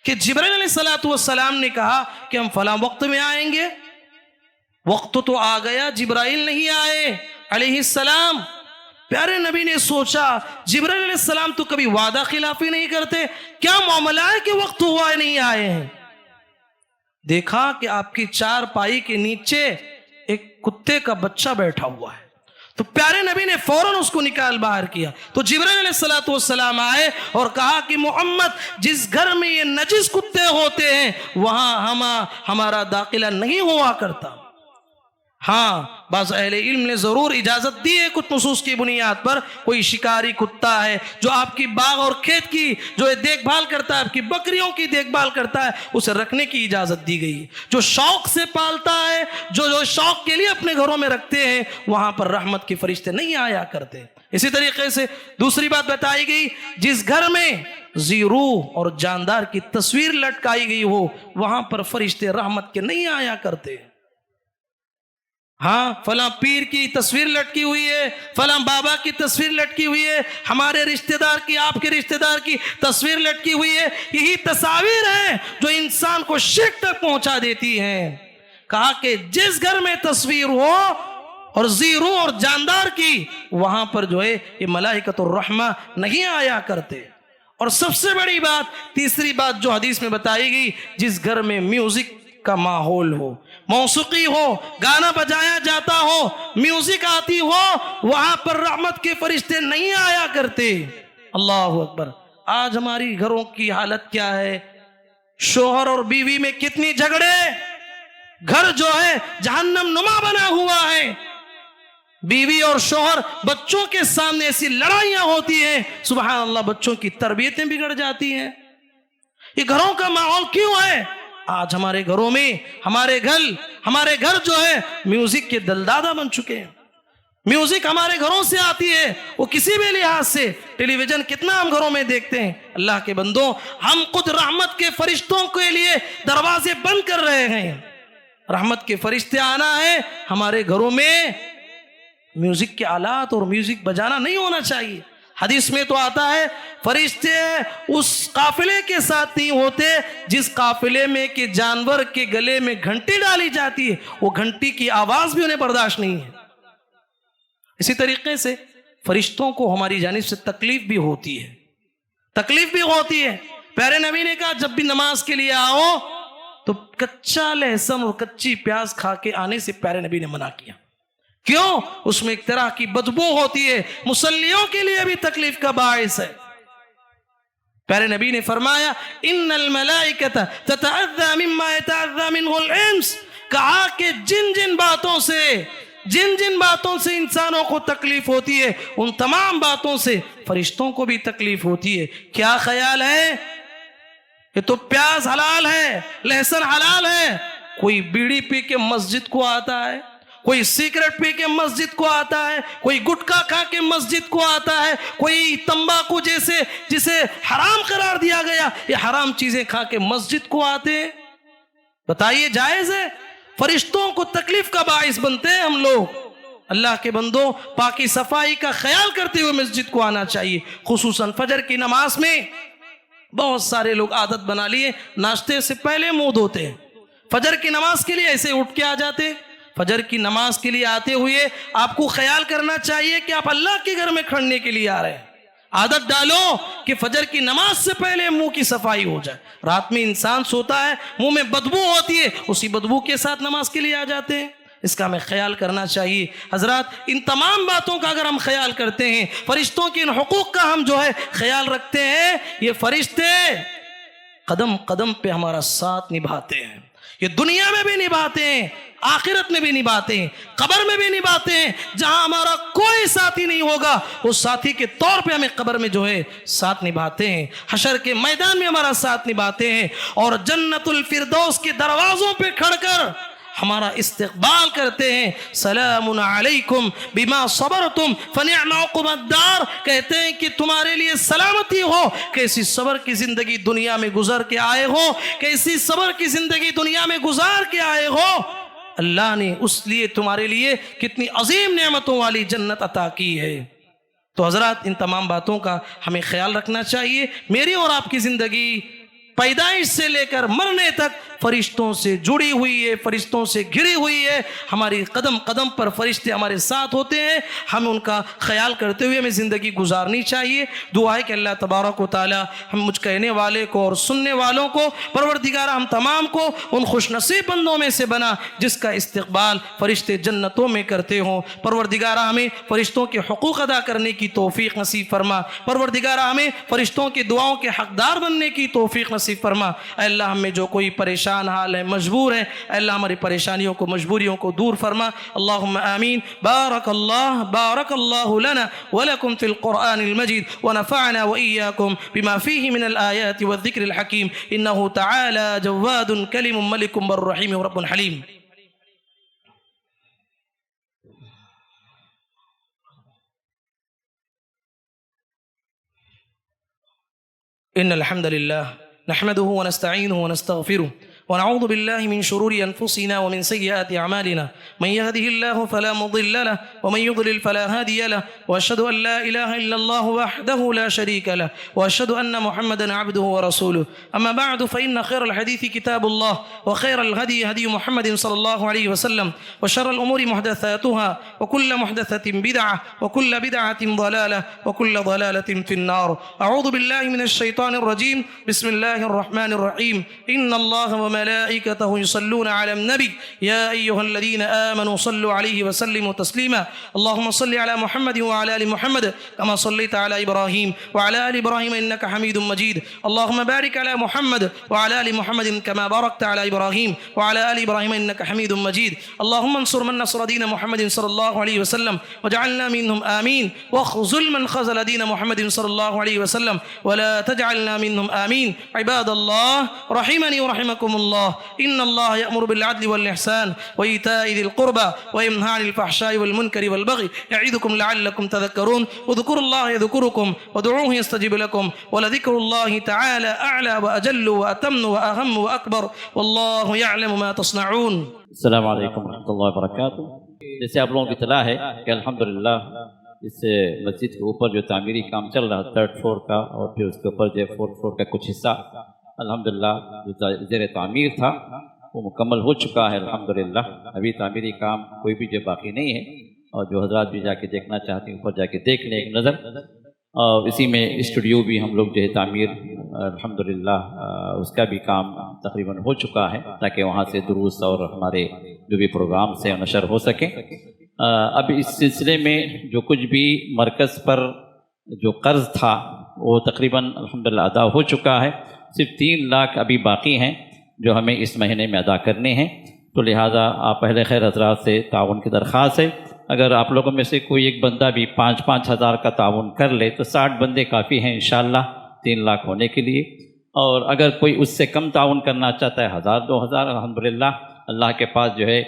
کہ جبرائیل علیہ السلام نے کہا کہ ہم فلاں وقت میں آئیں گے۔ وقت تو آ گیا، جبرائیل نہیں آئے علیہ السلام۔ پیارے نبی نے سوچا، جبرائیل علیہ السلام تو کبھی وعدہ خلافی نہیں کرتے، کیا معاملہ ہے کہ وقت ہوا نہیں آئے ہیں؟ دیکھا کہ آپ کی چار پائی کے نیچے ایک کتے کا بچہ بیٹھا ہوا ہے، تو پیارے نبی نے فوراً اس کو نکال باہر کیا۔ تو جبرائیل علیہ السلام آئے اور کہا کہ محمد، جس گھر میں یہ نجس کتے ہوتے ہیں وہاں ہمارا داخلہ نہیں ہوا کرتا۔ ہاں، بعض اہل علم نے ضرور اجازت دی ہے کچھ نصوص کی بنیاد پر، کوئی شکاری کتا ہے جو آپ کی باغ اور کھیت کی جو دیکھ بھال کرتا ہے، آپ کی بکریوں کی دیکھ بھال کرتا ہے، اسے رکھنے کی اجازت دی گئی ہے۔ جو شوق سے پالتا ہے، جو شوق کے لیے اپنے گھروں میں رکھتے ہیں، وہاں پر رحمت کے فرشتے نہیں آیا کرتے۔ اسی طریقے سے دوسری بات بتائی گئی، جس گھر میں ذی روح اور جاندار کی تصویر لٹکائی گئی ہو وہاں پر فرشتے رحمت کے نہیں آیا کرتے۔ ہاں، فلاں پیر کی تصویر لٹکی ہوئی ہے، فلاں بابا کی تصویر لٹکی ہوئی ہے، ہمارے رشتہ دار کی، آپ کے رشتہ دار کی تصویر لٹکی ہوئی ہے، یہی تصاویر ہیں جو انسان کو شرک تک پہنچا دیتی ہیں۔ کہا کہ جس گھر میں تصویر ہو اور ذی روح اور جاندار کی، وہاں پر جو ہے یہ ملائکۃ الرحمہ نہیں آیا کرتے۔ اور سب سے بڑی بات، تیسری بات جو حدیث میں بتائی گئی، جس گھر میں میوزک کا ماحول ہو، موسیقی ہو، گانا بجایا جاتا ہو، میوزک آتی ہو، وہاں پر رحمت کے فرشتے نہیں آیا کرتے۔ اللہ اکبر۔ آج ہماری گھروں کی حالت کیا ہے؟ شوہر اور بیوی میں کتنی جھگڑے، گھر جو ہے جہنم نما بنا ہوا ہے۔ بیوی اور شوہر، بچوں کے سامنے ایسی لڑائیاں ہوتی ہیں، سبحان اللہ، بچوں کی تربیتیں بگڑ جاتی ہیں۔ یہ گھروں کا ماحول کیوں ہے؟ آج ہمارے گھروں میں ہمارے گھر جو ہے میوزک کے دلدادہ بن چکے ہیں۔ میوزک ہمارے گھروں سے آتی ہے، وہ کسی بھی لحاظ سے، ٹیلی ویژن کتنا ہم گھروں میں دیکھتے ہیں۔ اللہ کے بندوں، ہم خود رحمت کے فرشتوں کے لیے دروازے بند کر رہے ہیں۔ رحمت کے فرشتے آنا ہے، ہمارے گھروں میں میوزک کے آلات اور میوزک بجانا نہیں ہونا چاہیے۔ حدیث میں تو آتا ہے، فرشتے اس قافلے کے ساتھ نہیں ہوتے جس قافلے میں کہ جانور کے گلے میں گھنٹی ڈالی جاتی ہے، وہ گھنٹی کی آواز بھی انہیں برداشت نہیں ہے۔ اسی طریقے سے فرشتوں کو ہماری جانب سے تکلیف بھی ہوتی ہے۔ پیارے نبی نے کہا، جب بھی نماز کے لیے آؤ تو کچا لہسن اور کچی پیاز کھا کے آنے سے پیارے نبی نے منع کیا۔ کیوں؟ اس میں ایک طرح کی بدبو ہوتی ہے، مصلیوں کے لیے بھی تکلیف کا باعث ہے۔ پیارے نبی نے فرمایا، ان الملائکۃ تتعذى مما يتعذى منه الانس، کہا کہ جن جن باتوں سے انسانوں کو تکلیف ہوتی ہے، ان تمام باتوں سے فرشتوں کو بھی تکلیف ہوتی ہے۔ کیا خیال ہے؟ یہ تو پیاز حلال ہے، لہسن حلال ہے، کوئی بیڑی پی کے مسجد کو آتا ہے، کوئی سگریٹ پی کے مسجد کو آتا ہے، کوئی گٹکا کھا کے مسجد کو آتا ہے، کوئی تمباکو جسے حرام قرار دیا گیا، یہ حرام چیزیں کھا کے مسجد کو آتے ہیں۔ بتائیے، جائز ہے؟ فرشتوں کو تکلیف کا باعث بنتے ہیں ہم لوگ۔ اللہ کے بندوں، پاکی صفائی کا خیال کرتے ہوئے مسجد کو آنا چاہیے، خصوصاً فجر کی نماز میں۔ بہت سارے لوگ عادت بنا لیے، ناشتے سے پہلے منہ دھوتے ہیں، فجر کی نماز کے لیے ایسے اٹھ کے آ جاتے، فجر کی نماز کے لیے آتے ہوئے آپ کو خیال کرنا چاہیے کہ آپ اللہ کے گھر میں کھڑنے کے لیے آ رہے ہیں. عادت ڈالو کہ فجر کی نماز سے پہلے منہ کی صفائی ہو جائے. رات میں انسان سوتا ہے, منہ میں بدبو ہوتی ہے, اسی بدبو کے ساتھ نماز کے لیے آ جاتے ہیں. اس کا ہمیں خیال کرنا چاہیے. حضرات, ان تمام باتوں کا اگر ہم خیال کرتے ہیں, فرشتوں کے ان حقوق کا ہم جو ہے خیال رکھتے ہیں, یہ فرشتے قدم قدم پہ ہمارا ساتھ نبھاتے ہیں. یہ دنیا میں بھی نبھاتے ہیں, آخرت میں بھی نبھاتے ہیں, قبر میں بھی نبھاتے ہیں. جہاں ہمارا کوئی ساتھی نہیں ہوگا, اس ساتھی کے طور پہ ہمیں قبر میں جو ہے ساتھ نبھاتے ہیں, حشر کے میدان میں ہمارا ساتھ نبھاتے ہیں, اور جنت الفردوس کے دروازوں پہ کھڑ کر ہمارا استقبال کرتے ہیں. سلام علیکم بما صبرتم فنعم عقبی الدار. کہتے ہیں کہ تمہارے لیے سلامتی ہو, کیسی صبر کی زندگی دنیا میں گزر کے آئے ہو, کیسی صبر کی زندگی دنیا میں گزار کے آئے ہو. اللہ نے اس لیے تمہارے لیے کتنی عظیم نعمتوں والی جنت عطا کی ہے. تو حضرات, ان تمام باتوں کا ہمیں خیال رکھنا چاہیے. میری اور آپ کی زندگی پیدائش سے لے کر مرنے تک فرشتوں سے جڑی ہوئی ہے, فرشتوں سے گھری ہوئی ہے. ہماری قدم قدم پر فرشتے ہمارے ساتھ ہوتے ہیں. ہمیں ان کا خیال کرتے ہوئے ہمیں زندگی گزارنی چاہیے. دعا ہے کہ اللہ تبارک و تعالی ہم مجھ کہنے والے کو اور سننے والوں کو, پروردگار ہم تمام کو ان خوش نصیب بندوں میں سے بنا جس کا استقبال فرشتے جنتوں میں کرتے ہوں. پروردگار ہمیں فرشتوں کے حقوق ادا کرنے کی توفیق نصیب فرما. پروردگار ہمیں فرشتوں کی دعاؤں کے حقدار بننے کی توفیق نصیب فرما. اے اللہ, ہم میں جو کوئی پریشان حال ہے, مجبور ہے, اے اللہ ہماری پریشانیوں کو, مجبوریوں کو دور فرما. اللہم آمین. بارک اللہ لنا ولکم فی القرآن المجید ونفعنا وإیاکم بما فیہ من الآیات والذکر الحکیم. انہ تعالی جواد کلیم ملک بر رحیم رب حلیم. ان الحمد للہ نحمده ونستعینه ونستغفره ونعوذ بالله من شرور أنفسنا ومن سيئات أعمالنا. من يهده الله فلا مضل له ومن يضلل فلا هادي له, وأشهد أن لا إله إلا الله وحده لا شريك له, وأشهد أن محمدا عبده ورسوله. أما بعد, فإن خير الحديث كتاب الله, وخير الهدي هدي محمد صلى الله عليه وسلم, وشر الأمور محدثاتها, وكل محدثة بدعة, وكل بدعة ضلالة, وكل ضلالة في النار. أعوذ بالله من الشيطان الرجيم. بسم الله الرحمن الرحيم. إن الله وملائكته يصلون على النبي يا أيها الذين آمنوا صلوا عليه وسلموا تسليما. اللهم صل على محمد وعلى آل محمد كما صليت على إبراهيم وعلى آل إبراهيم إنك حميد مجيد. اللهم بارك على محمد وعلى آل محمد كما باركت على إبراهيم وعلى آل إبراهيم إنك حميد مجيد. اللهم انصر من نصر دين محمد صلى الله عليه وسلم واجعلنا منهم آمين, واخذل من خذل دين محمد صلى الله عليه وسلم ولا تجعلنا منهم آمين. عباد الله رحمني ورحمكم الله. إن الله يأمر بالعدل والإحسان وإيتاء ذي القربى وينهى عن الفحشاء والمنكر والبغي يعظكم لعلكم تذكرون. اذكروا الله يذكركم وادعوه يستجب لكم ولذكر الله تعالى أعلى وأجل وأتم وأهم وأكبر والله يعلم ما تصنعون. السلام علیکم ورحمۃ اللہ وبرکاتہ. جیسے آپ لوگوں کی اطلاع ہے کہ الحمدللہ اس مسجد کے اوپر جو تعمیری کام چل رہا 3rd فلور کا, اور پھر اس کے اوپر جو 4th فلور کا کچھ حصہ الحمدللہ جو زیر تعمیر تھا وہ مکمل ہو چکا ہے الحمدللہ. ابھی تعمیری کام کوئی بھی جو باقی نہیں ہے, اور جو حضرات بھی جا کے دیکھنا چاہتے ہیں اوپر جا کے دیکھ لیں ایک نظر. اور اسی میں اسٹوڈیو بھی ہم لوگ جو ہے تعمیر الحمدللہ اس کا بھی کام تقریباً ہو چکا ہے, تاکہ وہاں سے دروس اور ہمارے جو بھی پروگرامس ہیں نشر ہو سکیں. اب اس سلسلے میں جو کچھ بھی مرکز پر جو قرض تھا وہ تقریباً الحمدللہ ادا ہو چکا ہے. صرف 3 لاکھ ابھی باقی ہیں جو ہمیں اس مہینے میں ادا کرنے ہیں. تو لہٰذا آپ اہل خیر حضرات سے تعاون کی درخواست ہے. اگر آپ لوگوں میں سے کوئی ایک بندہ بھی 5-5 ہزار کا تعاون کر لے تو 60 بندے کافی ہیں انشاءاللہ 3 لاکھ ہونے کے لیے. اور اگر کوئی اس سے کم تعاون کرنا چاہتا ہے 1000-2000, الحمدللہ اللہ کے پاس جو ہے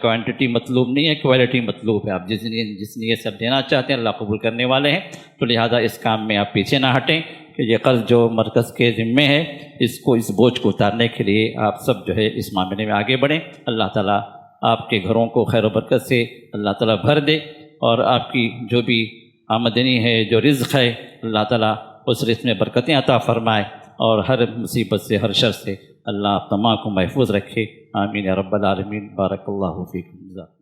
کوانٹٹی مطلوب نہیں ہے, کوالٹی مطلوب ہے. آپ جس نیت سے دینا چاہتے ہیں اللہ قبول کرنے والے ہیں. تو لہٰذا اس کام میں آپ پیچھے نہ ہٹیں کہ یہ قرض جو مرکز کے ذمے ہے اس بوجھ کو اتارنے کے لیے آپ سب جو ہے اس معاملے میں آگے بڑھیں. اللہ تعالیٰ آپ کے گھروں کو خیر و برکت سے اللہ تعالیٰ بھر دے, اور آپ کی جو بھی آمدنی ہے, جو رزق ہے, اللہ تعالیٰ اس رزق میں برکتیں عطا فرمائے, اور ہر مصیبت سے, ہر شر سے اللہ آپ تمام کو محفوظ رکھے، آمین یا رب العالمین، بارک اللہ فیکم.